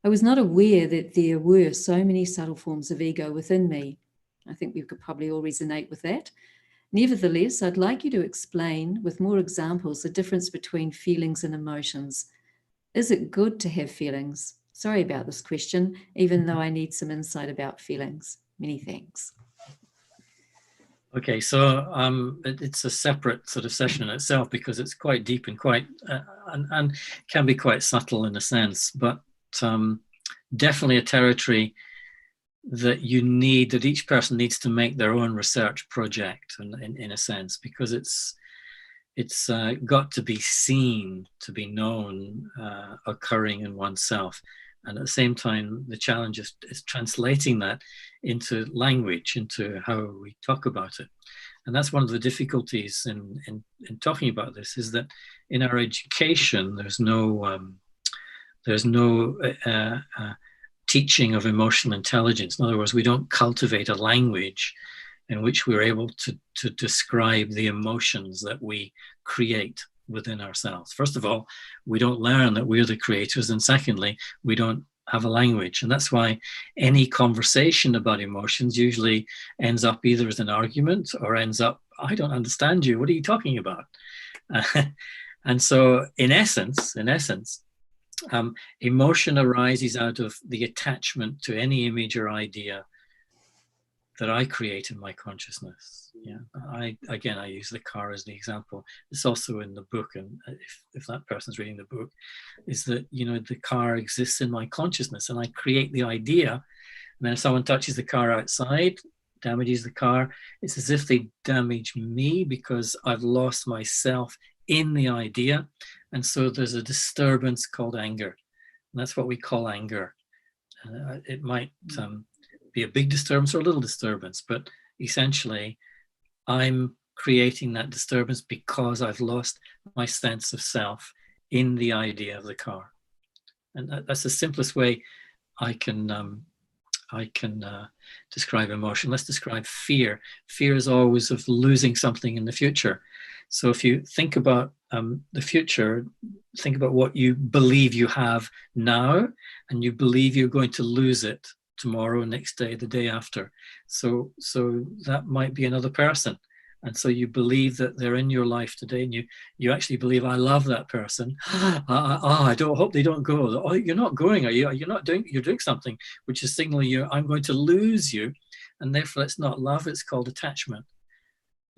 S1: I was not aware that there were so many subtle forms of ego within me. I think we could probably all resonate with that. Nevertheless, I'd like you to explain with more examples the difference between feelings and emotions. Is it good to have feelings? Sorry about this question, even though I need some insight about feelings. Many thanks.
S2: Okay, so it's a separate sort of session in itself because it's quite deep and quite and can be quite subtle in a sense, but definitely a territory that each person needs to make their own research project in a sense, because it's got to be seen, to be known, occurring in oneself. And at the same time, the challenge is translating that into language, into how we talk about it. And that's one of the difficulties in talking about this, is that in our education, there's no teaching of emotional intelligence. In other words, we don't cultivate a language in which we're able to describe the emotions that we create within ourselves. First of all, we don't learn that we're the creators. And secondly, we don't have a language. And that's why any conversation about emotions usually ends up either as an argument or ends up, I don't understand you. What are you talking about? And so in essence, emotion arises out of the attachment to any image or idea that I create in my consciousness. Yeah, I use the car as the example. It's also in the book, and if that person's reading the book, is that the car exists in my consciousness, and I create the idea, and then if someone touches the car outside, damages the car, it's as if they damage me because I've lost myself in the idea, and so there's a disturbance called anger, and that's what we call anger. It might be a big disturbance or a little disturbance, but essentially I'm creating that disturbance because I've lost my sense of self in the idea of the car. And that's the simplest way I can describe emotion. Let's describe fear. Fear is always of losing something in the future. So if you think about the future, think about what you believe you have now, and you believe you're going to lose it tomorrow, next day, the day after. So that might be another person. And so you believe that they're in your life today, and you actually believe, I love that person. I don't hope they don't go. Oh, you're not going, are you? You're doing something which is signaling you, I'm going to lose you. And therefore it's not love, it's called attachment.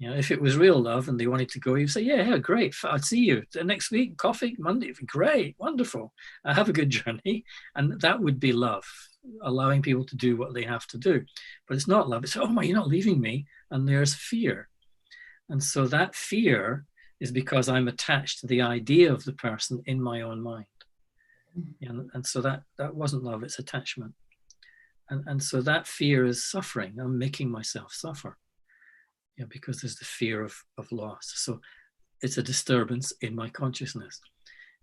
S2: If it was real love and they wanted to go, you'd say, yeah, great. I'll see you next week, coffee, Monday. Great, wonderful. Have a good journey. And that would be love, allowing people to do what they have to do. But it's not love. It's, oh my, you're not leaving me. And there's fear. And so that fear is because I'm attached to the idea of the person in my own mind. And so that wasn't love, it's attachment. And so that fear is suffering. I'm making myself suffer. Because there's the fear of loss. So it's a disturbance in my consciousness.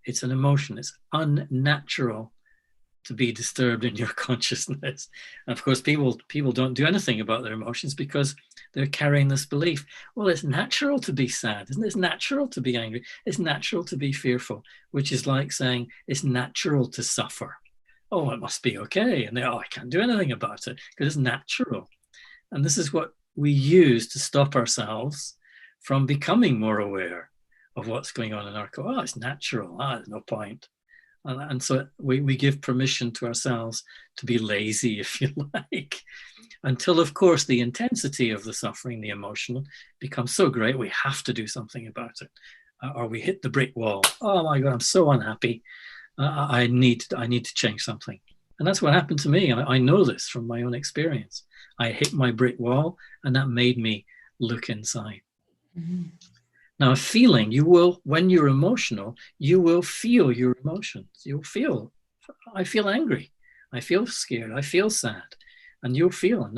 S2: It's an emotion. It's unnatural to be disturbed in your consciousness. And of course, people don't do anything about their emotions because they're carrying this belief. Well, it's natural to be sad, isn't it? It's natural to be angry. It's natural to be fearful, which is like saying it's natural to suffer. Oh, it must be okay. And I can't do anything about it because it's natural. And this is what we use to stop ourselves from becoming more aware of what's going on in our core. Oh, it's natural. There's no point. And so we give permission to ourselves to be lazy, if you like, until, of course, the intensity of the suffering, the emotional, becomes so great we have to do something about it. Or we hit the brick wall. Oh my God, I'm so unhappy. I need to change something. And that's what happened to me. I know this from my own experience. I hit my brick wall, and that made me look inside. Mm-hmm. Now, a feeling, when you're emotional, you will feel your emotions. You'll feel, I feel angry. I feel scared. I feel sad. And you'll feel, and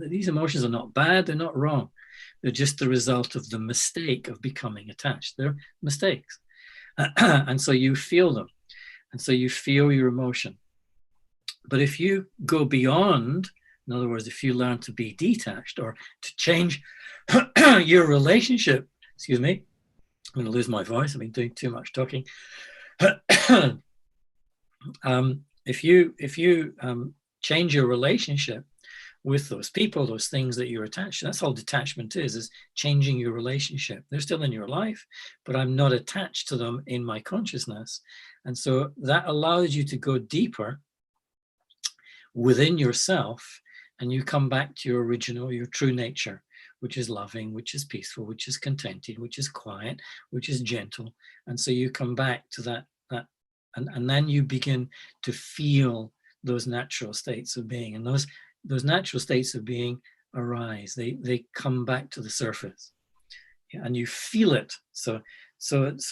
S2: these emotions are not bad. They're not wrong. They're just the result of the mistake of becoming attached. They're mistakes. And so you feel them. And so you feel your emotion. But if you go beyond, in other words, if you learn to be detached or to change your relationship, excuse me, I'm going to lose my voice. I've been doing too much talking. If you change your relationship with those people, those things that you're attached to, that's all detachment is changing your relationship. They're still in your life, but I'm not attached to them in my consciousness. And so that allows you to go deeper within yourself, and you come back to your original, your true nature, which is loving, which is peaceful, which is contented, which is quiet, which is gentle. And so you come back to that and then you begin to feel those natural states of being. And those natural states of being arise. They come back to the surface. And you feel it. So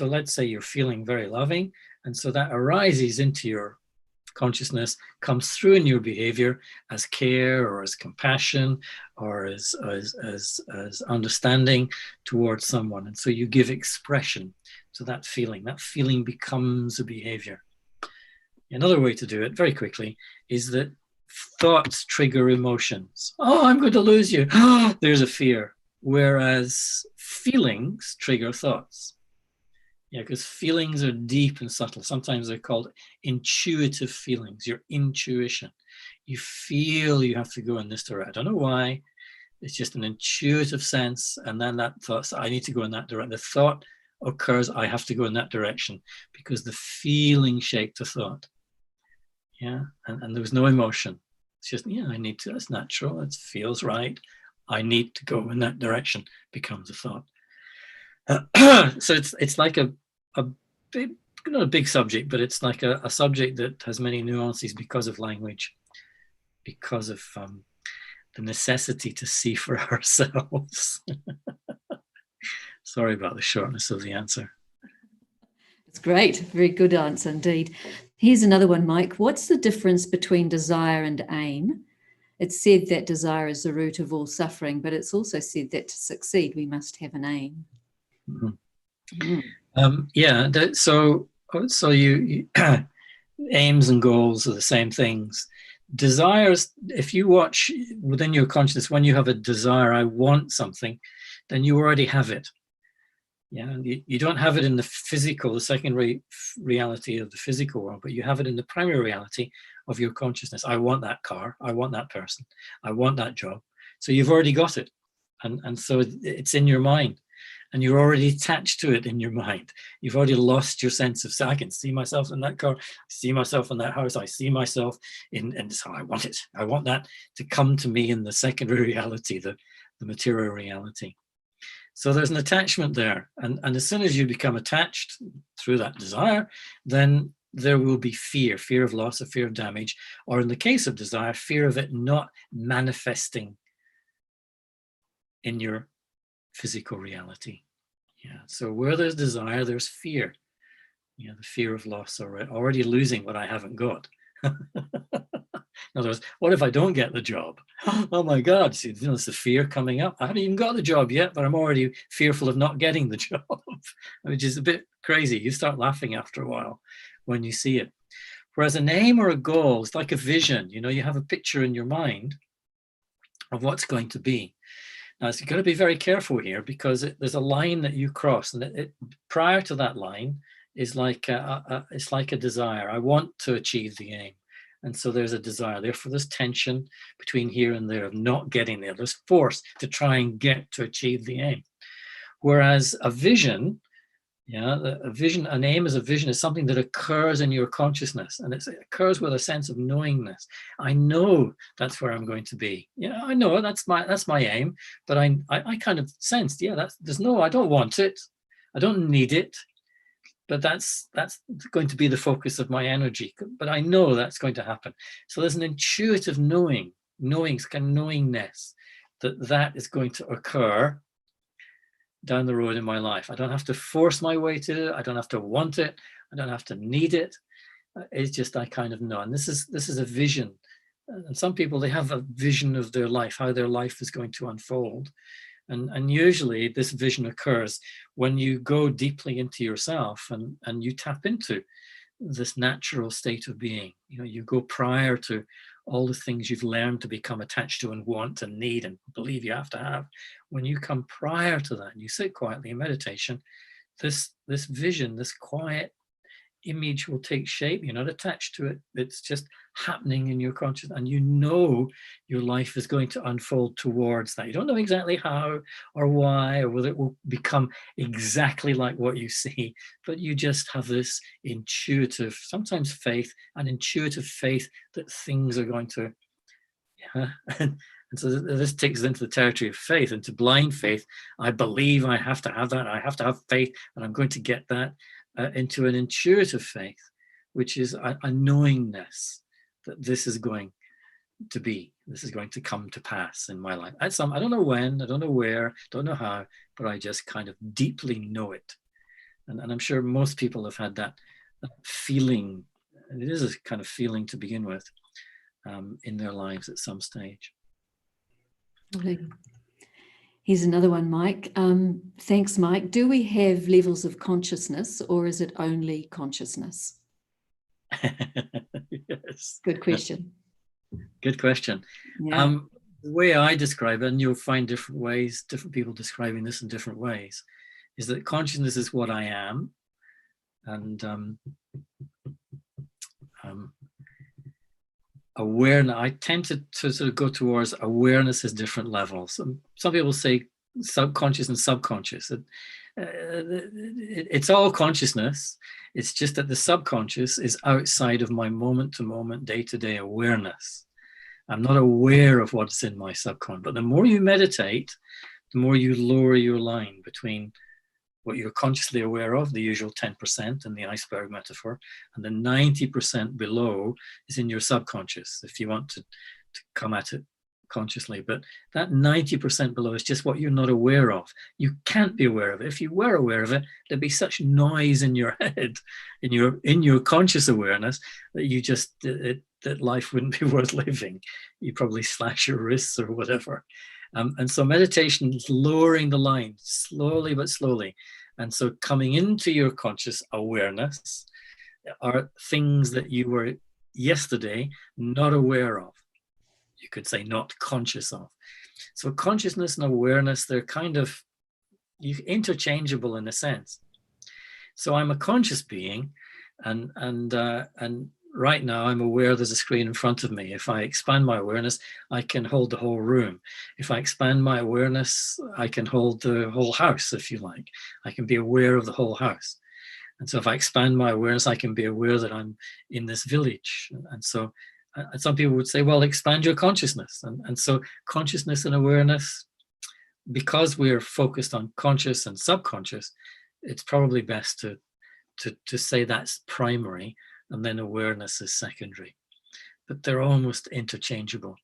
S2: let's say you're feeling very loving, and so that arises into your consciousness, comes through in your behavior as care or as compassion or as understanding towards someone. And so you give expression to that feeling. That feeling becomes a behavior. Another way to do it very quickly is that thoughts trigger emotions. Oh, I'm going to lose you. There's a fear. Whereas feelings trigger thoughts. Yeah, because feelings are deep and subtle. Sometimes they're called intuitive feelings, your intuition. You feel you have to go in this direction. I don't know why. It's just an intuitive sense. And then that thought, I need to go in that direction. The thought occurs, I have to go in that direction because the feeling shaped the thought. Yeah, and there was no emotion. It's just, I need to, that's natural. It feels right. I need to go in that direction becomes a thought. So it's like a big, not a big subject, but it's like a subject that has many nuances because of language, because of the necessity to see for ourselves. Sorry about the shortness of the answer.
S1: It's great. Very good answer indeed. Here's another one, Mike. What's the difference between desire and aim? It's said that desire is the root of all suffering, but it's also said that to succeed, we must have an aim.
S2: Mm-hmm. So you aims and goals are the same things. Desires, if you watch within your consciousness, when you have a desire, I want something, then you already have it. Yeah, you don't have it in the physical, the secondary reality of the physical world, but you have it in the primary reality of your consciousness. I want that car. I want that person. I want that job. So you've already got it. And so it's in your mind. And you're already attached to it in your mind. You've already lost your sense of, I can see myself in that car, I see myself in that house, I see myself and so I want it. I want that to come to me in the secondary reality, the material reality. So there's an attachment there. And as soon as you become attached through that desire, then there will be fear of loss, or fear of damage, or in the case of desire, fear of it not manifesting in your physical reality. Yeah. So where there's desire, there's fear. The fear of loss, or already losing what I haven't got. In other words, what if I don't get the job? Oh my God, see, it's the fear coming up. I haven't even got the job yet, but I'm already fearful of not getting the job, which is a bit crazy. You start laughing after a while when you see it. Whereas an aim or a goal is like a vision. You know, you have a picture in your mind of what's going to be. Now, you've got to be very careful here, because there's a line that you cross, and prior to that line is like it's like a desire. I want to achieve the aim. And so there's a desire. Therefore, there's tension between here and there of not getting there. There's force to try and get to achieve the aim. Whereas a vision, an aim as a vision is something that occurs in your consciousness, and it occurs with a sense of knowingness. I know that's where I'm going to be. Yeah, I know that's my aim, but I kind of sensed, I don't want it, I don't need it, but that's going to be the focus of my energy. But I know that's going to happen. So there's an intuitive knowingness that is going to occur down the road in my life. I don't have to force my way to it. I don't have to want it. I don't have to need it. It's just, I kind of know. And this is a vision. And some people, they have a vision of their life, how their life is going to unfold. And usually this vision occurs when you go deeply into yourself and you tap into this natural state of being. You know, you go prior to all the things you've learned to become attached to and want and need and believe you have to have. When you come prior to that and you sit quietly in meditation, this vision, this quiet image will take shape. You're not attached to it. It's just happening in your consciousness, and you know your life is going to unfold towards that. You don't know exactly how or why, or whether it will become exactly like what you see, but you just have this intuitive, sometimes faith, an intuitive faith that things are going to, and so this takes us into the territory of faith, into blind faith. I believe I have to have that. I have to have faith, and I'm going to get that. Into an intuitive faith, which is a knowingness that this is going to be, this is going to come to pass in my life. I don't know when, I don't know where, don't know how, but I just kind of deeply know it. And I'm sure most people have had that feeling, and it is a kind of feeling to begin with, in their lives at some stage.
S1: Here's another one, Mike. Thanks, Mike. Do we have levels of consciousness, or is it only consciousness?
S2: Yes.
S1: Good question.
S2: Good question. Yeah. The way I describe it, and you'll find different ways, different people describing this in different ways, is that consciousness is what I am, and awareness, I tend to sort of go towards awareness as different levels. Some people say subconscious and subconscious. It's all consciousness. It's just that the subconscious is outside of my moment-to-moment, day-to-day awareness. I'm not aware of what's in my subconscious. But the more you meditate, the more you lower your line between what you're consciously aware of, the usual 10% in the iceberg metaphor, and the 90% below is in your subconscious, if you want to come at it consciously. But that 90% below is just what you're not aware of. You can't be aware of it. If you were aware of it, there'd be such noise in your head, in your conscious awareness, that you just, that life wouldn't be worth living. You'd probably slash your wrists or whatever. And so meditation is lowering the line slowly but slowly. And so coming into your conscious awareness are things that you were yesterday not aware of. You could say not conscious of. So consciousness and awareness, they're kind of interchangeable in a sense. So I'm a conscious being, and right now I'm aware there's a screen in front of me. If I expand my awareness, I can hold the whole room. If I expand my awareness, I can hold the whole house, if you like. I can be aware of the whole house. And so if I expand my awareness, I can be aware that I'm in this village. And so some people would say, well, expand your consciousness. And so consciousness and awareness, because we're focused on conscious and subconscious, it's probably best to say that's primary, and then awareness is secondary. But they're almost interchangeable.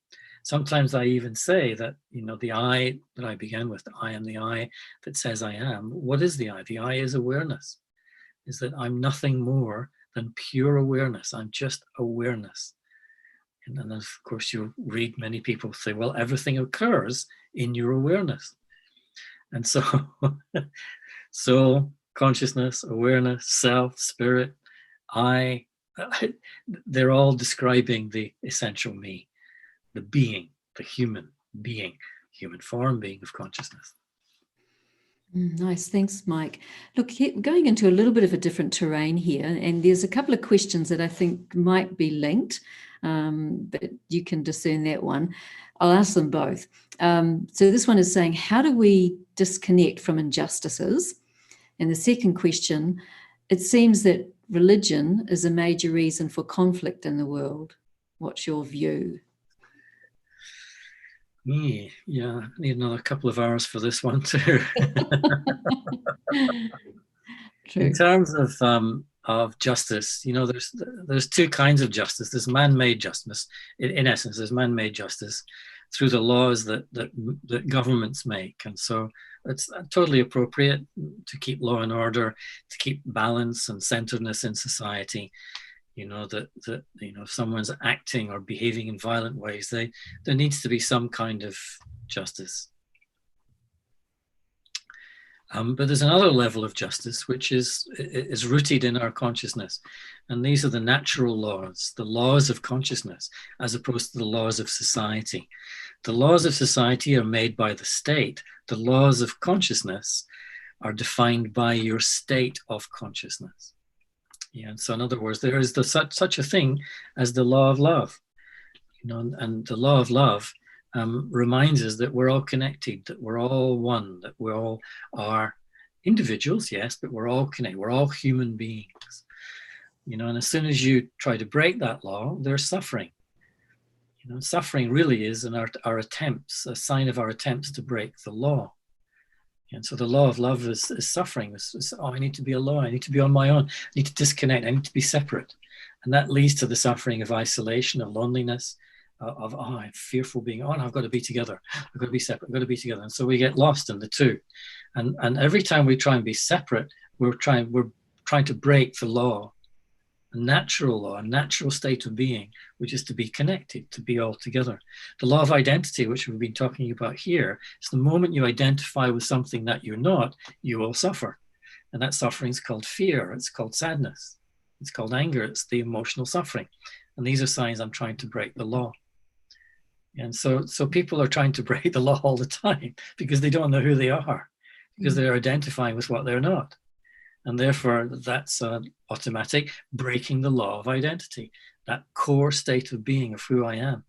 S2: Sometimes I even say that, the I that I began with, I am the I that says I am. What is the I? The I is awareness, is that I'm nothing more than pure awareness. I'm just awareness. And then, of course, you'll read many people say, well, everything occurs in your awareness. And so, soul, consciousness, awareness, self, spirit, I, they're all describing the essential me, the being, the human being, human form being of consciousness.
S1: Nice. Thanks, Mike. Look, going into a little bit of a different terrain here, and there's a couple of questions that I think might be linked, but you can discern that one. I'll ask them both. So this one is saying, how do we disconnect from injustices? And the second question, it seems that religion is a major reason for conflict in the world. What's your view?
S2: Yeah, I need another couple of hours for this one too.
S1: True.
S2: In terms of justice, you know, there's two kinds of justice. There's man-made justice. In essence, there's man-made justice through the laws that governments make, and so it's totally appropriate to keep law and order, to keep balance and centeredness in society. You know, that you know, if someone's acting or behaving in violent ways, there needs to be some kind of justice. But there's another level of justice which is rooted in our consciousness, and these are the natural laws, the laws of consciousness, as opposed to the laws of society. The laws of society are made by the state. The laws of consciousness are defined by your state of consciousness. Yeah, and so in other words, there is such a thing as the law of love, you know, and the law of love reminds us that we're all connected, that we're all one, that we all are individuals, yes, but we're all connected. We're all human beings, you know. And as soon as you try to break that law, there's suffering. You know, suffering really is our attempts, a sign of our attempts to break the law. And so the law of love is suffering. Oh, I need to be alone. I need to be on my own. I need to disconnect. I need to be separate. And that leads to the suffering of isolation, of loneliness, of, oh, I'm fearful being, oh, no, I've got to be together. I've got to be separate. I've got to be together. And so we get lost in the two. And every time we try and be separate, we're trying to break the law, a natural law, a natural state of being, which is to be connected, to be all together. The law of identity, which we've been talking about here, is the moment you identify with something that you're not, you will suffer. And that suffering is called fear. It's called sadness. It's called anger. It's the emotional suffering. And these are signs I'm trying to break the law. And so people are trying to break the law all the time because they don't know who they are, because they're identifying with what they're not. And therefore, that's automatic breaking the law of identity, that core state of being of who I am.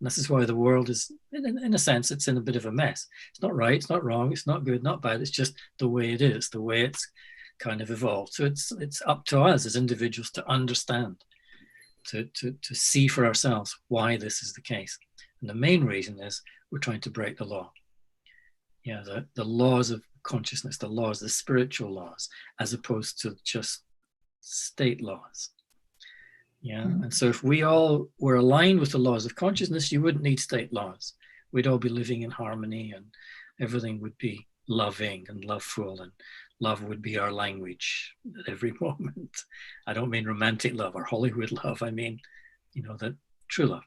S2: And this is why the world is, in a sense, it's in a bit of a mess. It's not right, it's not wrong, it's not good, not bad. It's just the way it is, the way it's kind of evolved. So it's up to us as individuals to understand, to see for ourselves why this is the case. And the main reason is we're trying to break the law. Yeah, the laws of consciousness, the laws, the spiritual laws, as opposed to just state laws. Yeah, and so if we all were aligned with the laws of consciousness, you wouldn't need state laws. We'd all be living in harmony, and everything would be loving and loveful, and love would be our language at every moment. I don't mean romantic love or Hollywood love. I mean, you know, that true love.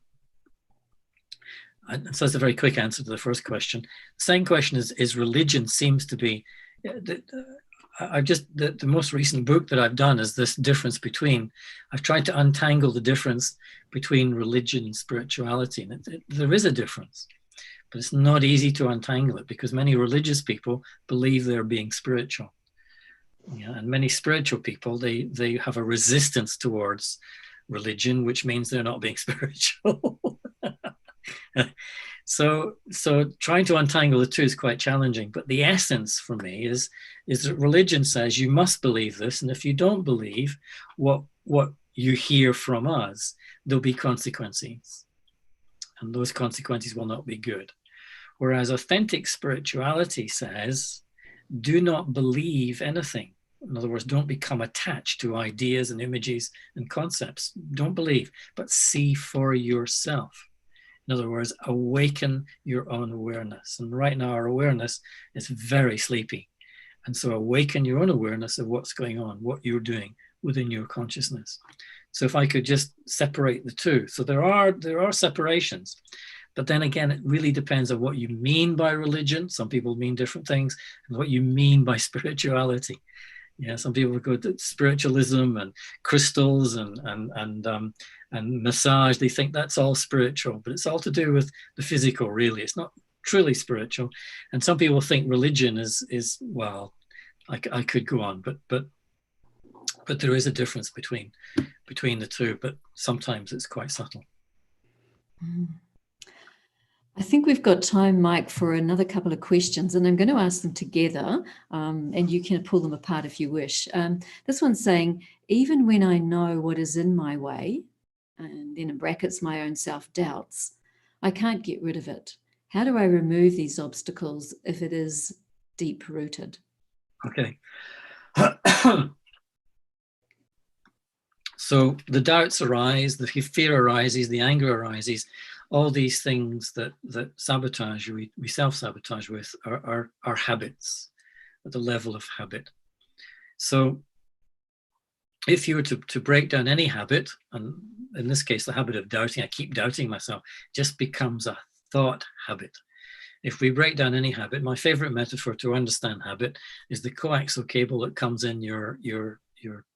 S2: And so that's a very quick answer to the first question. The second question is religion seems to be, the most recent book that I've done is this difference between, I've tried to untangle the difference between religion and spirituality. And there is a difference, but it's not easy to untangle it because many religious people believe they're being spiritual. Yeah, and many spiritual people, they have a resistance towards religion, which means they're not being spiritual. So trying to untangle the two is quite challenging, but the essence for me is that religion says you must believe this, and if you don't believe what you hear from us, there'll be consequences, and those consequences will not be good. Whereas authentic spirituality says, do not believe anything. In other words, don't become attached to ideas and images and concepts. Don't believe, but see for yourself. In other words, awaken your own awareness. And right now our awareness is very sleepy. And so awaken your own awareness of what's going on, what you're doing within your consciousness. So if I could just separate the two. So there are separations. But then again, it really depends on what you mean by religion. Some people mean different things, and what you mean by spirituality. Yeah, some people go to spiritualism and crystals and massage. They think that's all spiritual, but it's all to do with the physical. Really, it's not truly spiritual. And some people think religion is well. I could go on, but there is a difference between the two. But sometimes it's quite subtle.
S1: Mm. I think we've got time, Mike, for another couple of questions, and I'm going to ask them together, and you can pull them apart if you wish. This one's saying, even when I know what is in my way, and then in brackets, my own self-doubts, I can't get rid of it. How do I remove these obstacles if it is deep-rooted?
S2: Okay. So the doubts arise, the fear arises, the anger arises. All these things that sabotage, we self-sabotage with are habits at the level of habit. So if you were to break down any habit, and in this case, the habit of doubting, I keep doubting myself, just becomes a thought habit. If we break down any habit, my favorite metaphor to understand habit is the coaxial cable that comes in your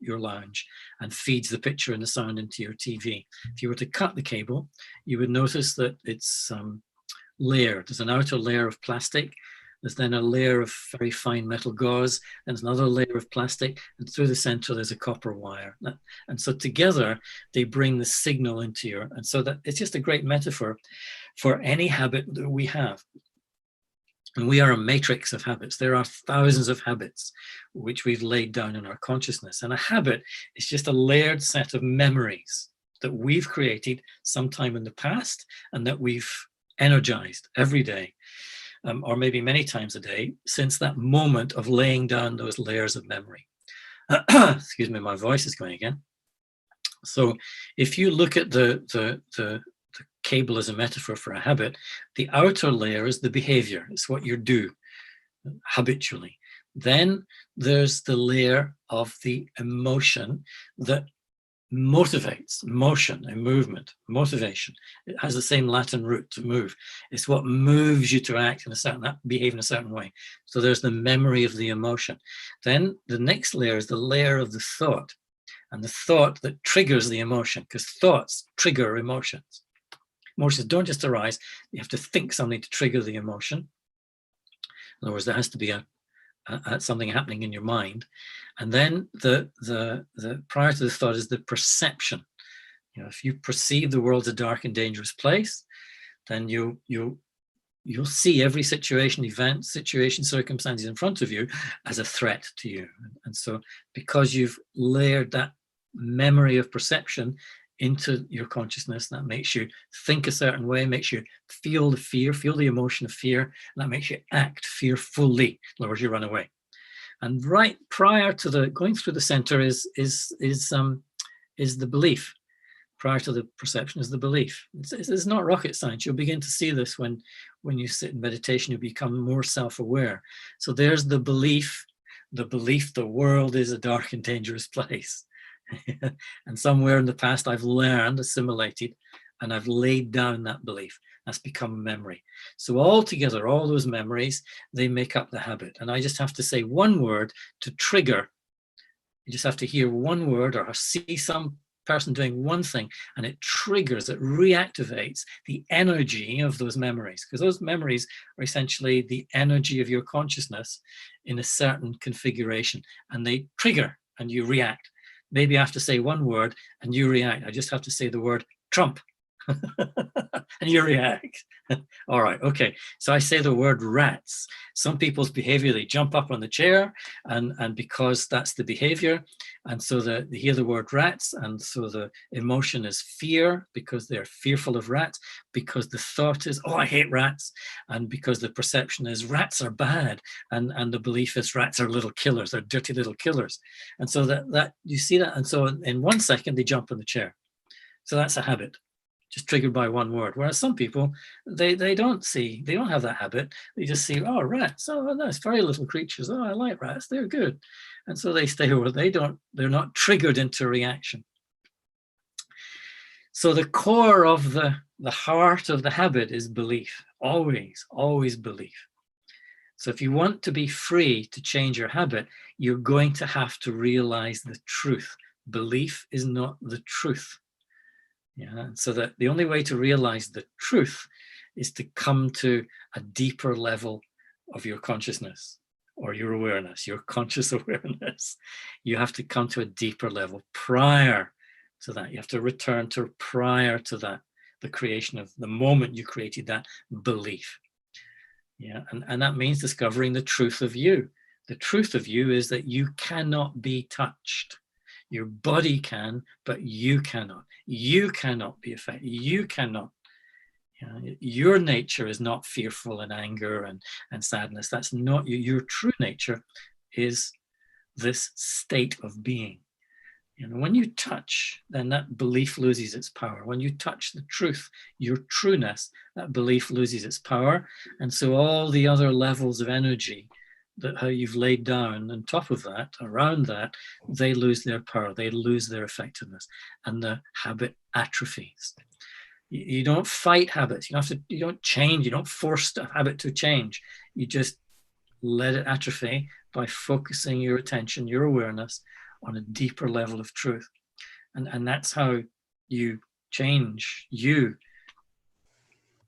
S2: lounge and feeds the picture and the sound into your TV. If you were to cut the cable, you would notice that it's layered. There's an outer layer of plastic. There's then a layer of very fine metal gauze. And there's another layer of plastic. And through the center, there's a copper wire. And so together, they bring the signal into your, and so that it's just a great metaphor for any habit that we have. And we are a matrix of habits. There are thousands of habits which we've laid down in our consciousness. And a habit is just a layered set of memories that we've created sometime in the past and that we've energized every day, or maybe many times a day, since that moment of laying down those layers of memory. Excuse me, my voice is going again. So if you look at the cable as a metaphor for a habit, the outer layer is the behavior. It's what you do habitually. Then there's the layer of the emotion that motivates, motion and movement, motivation. It has the same Latin root, to move. It's what moves you to act in a certain, behave in a certain way. So there's the memory of the emotion. Then the next layer is the layer of the thought, and the thought that triggers the emotion, because thoughts trigger emotions. Emotions don't just arise. You have to think something to trigger the emotion. In other words, there has to be something happening in your mind. And then the prior to the thought is the perception. You know, if you perceive the world's a dark and dangerous place, then you'll see every situation, event, situation, circumstances in front of you as a threat to you. And so because you've layered that memory of perception into your consciousness, that makes you think a certain way, makes you feel the fear, feel the emotion of fear, and that makes you act fearfully. In other words, you run away. And right prior to the going through the center is the belief. Prior to the perception is the belief. It's not rocket science. You'll begin to see this when you sit in meditation. You become more self-aware. So there's the belief the world is a dark and dangerous place. And somewhere in the past, I've learned, assimilated, and I've laid down that belief. That's become memory. So all together, all those memories, they make up the habit. And I just have to say one word to trigger. You just have to hear one word or see some person doing one thing, and it triggers, it reactivates the energy of those memories, because those memories are essentially the energy of your consciousness in a certain configuration, and they trigger and you react. Maybe I have to say one word and you react. I just have to say the word Trump and you react. All right, okay. So I say the word rats. Some people's behavior, they jump up on the chair and because that's the behavior. And so they hear the word rats. And so the emotion is fear because they're fearful of rats, because the thought is, oh, I hate rats. And because the perception is rats are bad. And the belief is rats are little killers, they're dirty little killers. And so that you see that. And so in 1 second, they jump on the chair. So that's a habit, just triggered by one word. Whereas some people, they don't have that habit. They just see, oh, rats, oh, nice, very little creatures. Oh, I like rats, they're good. And so they stay where they're not triggered into reaction. So the core of the heart of the habit is belief, always belief. So if you want to be free to change your habit, you're going to have to realize the truth. Belief is not the truth. Yeah, and so that the only way to realize the truth is to come to a deeper level of your consciousness or your awareness, your conscious awareness. You have to come to a deeper level prior to that. You have to return to prior to that, the creation of the moment you created that belief. Yeah, and that means discovering the truth of you. The truth of you is that you cannot be touched. Your body can, but you cannot. You cannot be affected. You cannot. Your nature is not fearful and anger and sadness. That's not you. Your true nature is this state of being. When you touch, then that belief loses its power. When you touch the truth, your trueness, that belief loses its power. And so all the other levels of energy that how you've laid down on top of that, around that, they lose their power, they lose their effectiveness, and the habit atrophies. You don't fight habits. You don't change. You don't force a habit to change. You just let it atrophy by focusing your attention, your awareness on a deeper level of truth. And that's how you change. You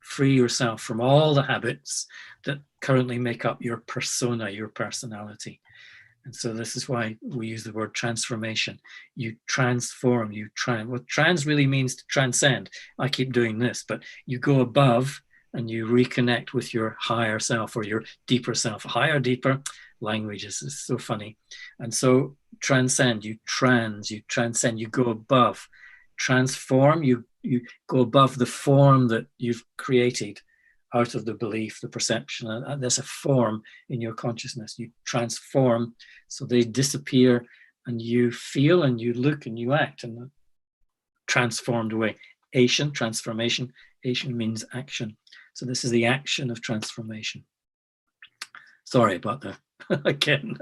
S2: free yourself from all the habits that currently make up your persona, your personality. And so this is why we use the word transformation. You transform, what trans really means to transcend. I keep doing this, but you go above and you reconnect with your higher self or your deeper self. Higher, deeper, language is so funny. And so transcend, you transcend, you go above. Transform, you go above the form that you've created out of the belief, the perception, and there's a form in your consciousness. You transform, so they disappear, and you feel and you look and you act in a transformed way. Transformation. Asian means action. So this is the action of transformation. Sorry about that. Again.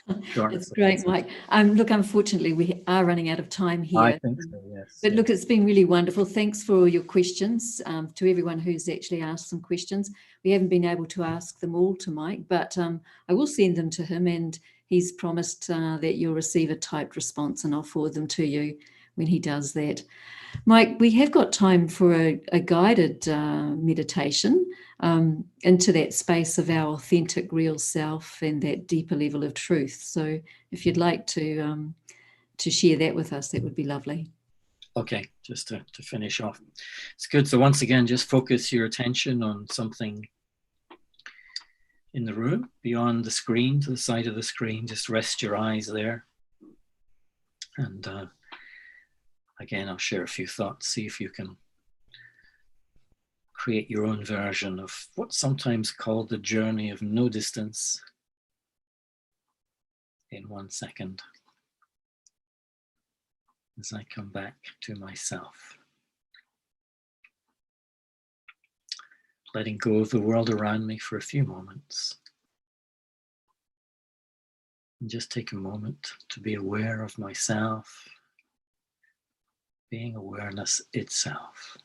S1: It's great, Mike. Look, unfortunately, we are running out of time here.
S2: I think so, yes.
S1: But look, it's been really wonderful. Thanks for all your questions. To everyone who's actually asked some questions. We haven't been able to ask them all to Mike, but I will send them to him, and he's promised that you'll receive a typed response, and I'll forward them to you when he does that. Mike, we have got time for a guided meditation into that space of our authentic real self and that deeper level of truth. So if you'd like to share that with us, that would be lovely.
S2: Okay, just to finish off. It's good. So once again, just focus your attention on something in the room, beyond the screen, to the side of the screen. Just rest your eyes there. And again, I'll share a few thoughts, see if you can create your own version of what's sometimes called the journey of no distance in 1 second. As I come back to myself, letting go of the world around me for a few moments, and just take a moment to be aware of myself, being awareness itself.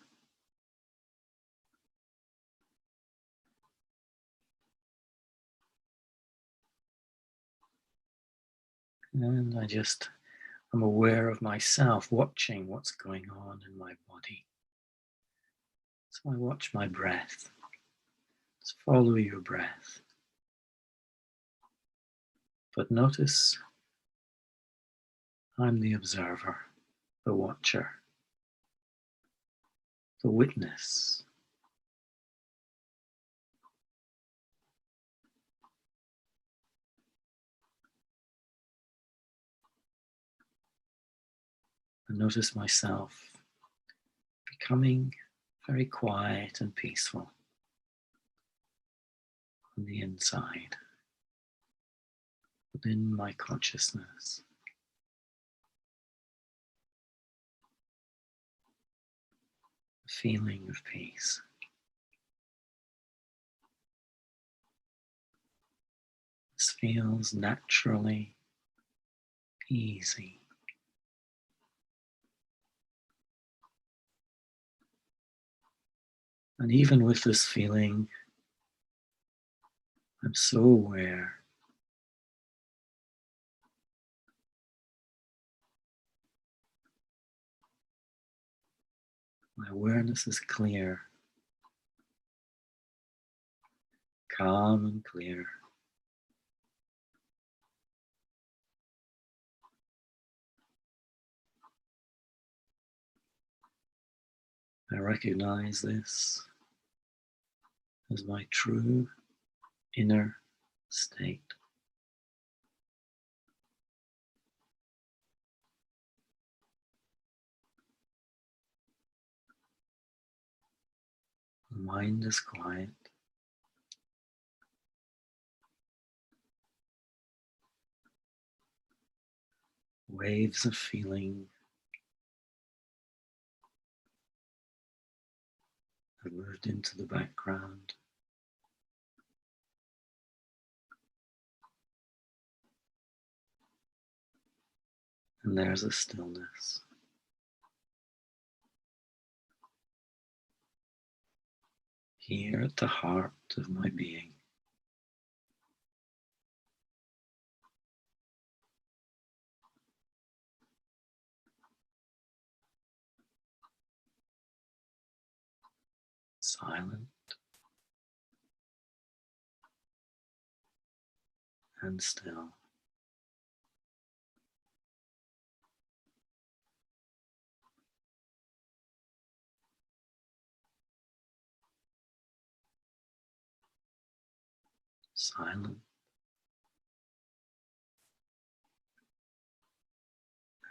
S2: And I'm aware of myself, watching what's going on in my body. So I watch my breath. Just follow your breath. But notice I'm the observer, the watcher, the witness. And notice myself becoming very quiet and peaceful on the inside, within my consciousness. A feeling of peace. This feels naturally easy. And even with this feeling, I'm so aware. My awareness is clear, calm and clear. I recognize this as my true inner state. The mind is quiet. Waves of feeling have moved into the background. And there's a stillness. Here at the heart of my being. Silent and still. Silent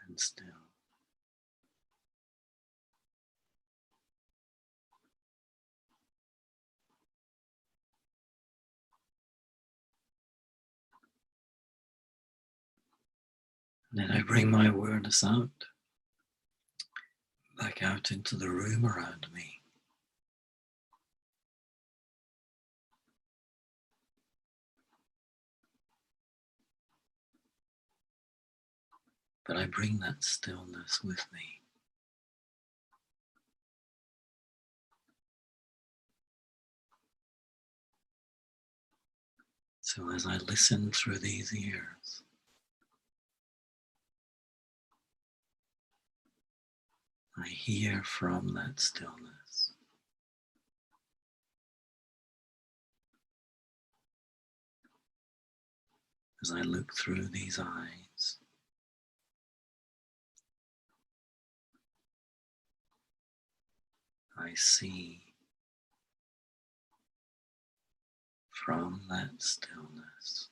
S2: and still. And then I bring my awareness out, back out into the room around me. But I bring that stillness with me. So as I listen through these ears, I hear from that stillness. As I look through these eyes, I see from that stillness.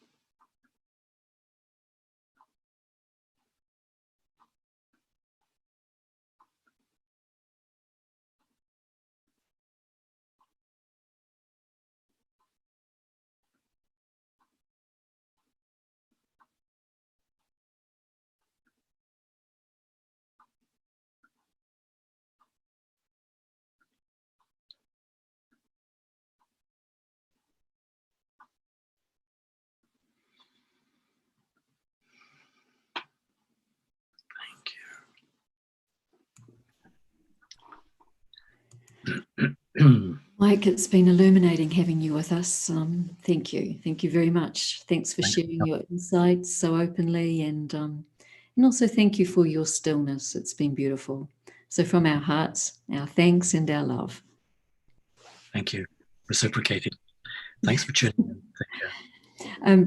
S2: Thank you.
S1: Mike, it's been illuminating having you with us. Thank you. Thank you very much. Thanks for sharing your insights so openly, and also thank you for your stillness. It's been beautiful. So from our hearts, our thanks and our love.
S2: Thank you. Reciprocated. Thanks for tuning in. Take care.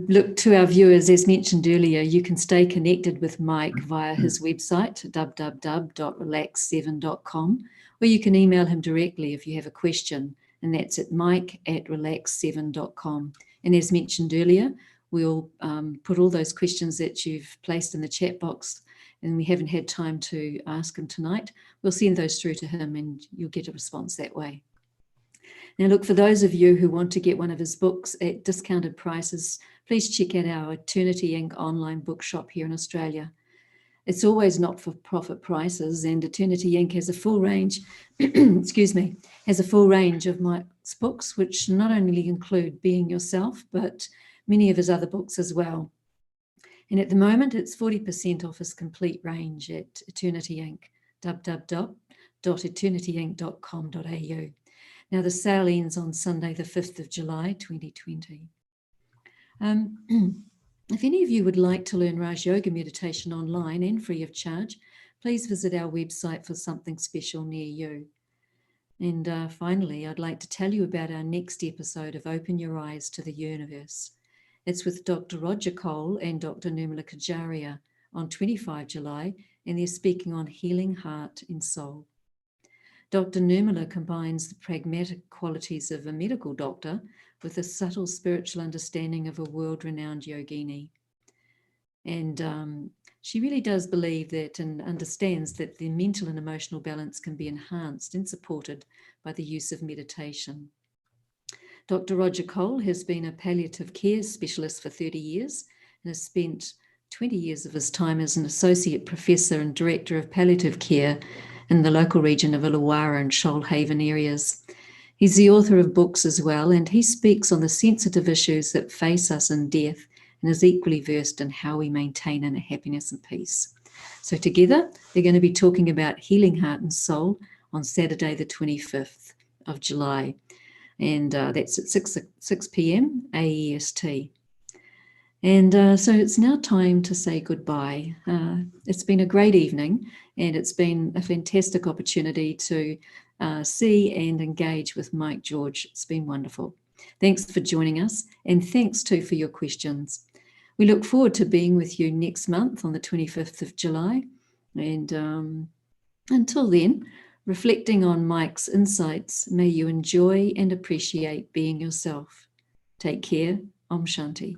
S1: Look, to our viewers, as mentioned earlier, you can stay connected with Mike via his website, www.relax7.com, or you can email him directly if you have a question, and that's at mike@relax7.com. And as mentioned earlier, we'll put all those questions that you've placed in the chat box, and we haven't had time to ask him tonight. We'll send those through to him and you'll get a response that way. Now, look, for those of you who want to get one of his books at discounted prices, please check out our Eternity Inc. online bookshop here in Australia. It's always not-for-profit prices, and Eternity Inc. has a full range, has a full range of Mike's books, which not only include Being Yourself, but many of his other books as well. And at the moment, it's 40% off his complete range at Eternity Inc. www.eternityinc.com.au. Now, the sale ends on Sunday, the 5th of July, 2020. If any of you would like to learn Raj Yoga meditation online and free of charge, please visit our website for something special near you. And finally, I'd like to tell you about our next episode of Open Your Eyes to the Universe. It's with Dr. Roger Cole and Dr. Nirmala Kajaria on 25 July, and they're speaking on healing heart and soul. Dr. Nirmala combines the pragmatic qualities of a medical doctor with a subtle spiritual understanding of a world-renowned yogini. And she really does believe that and understands that the mental and emotional balance can be enhanced and supported by the use of meditation. Dr. Roger Cole has been a palliative care specialist for 30 years and has spent 20 years of his time as an associate professor and director of palliative care in the local region of Illawarra and Shoalhaven areas. He's the author of books as well, and he speaks on the sensitive issues that face us in death and is equally versed in how we maintain inner happiness and peace. So together, they're going to be talking about healing heart and soul on Saturday, the 25th of July. And that's at 6 p.m. AEST. And so it's now time to say goodbye. It's been a great evening, and it's been a fantastic opportunity to see and engage with Mike George. It's been wonderful. Thanks for joining us, and thanks too for your questions. We look forward to being with you next month on the 25th of July. And until then, reflecting on Mike's insights, may you enjoy and appreciate being yourself. Take care. Om Shanti.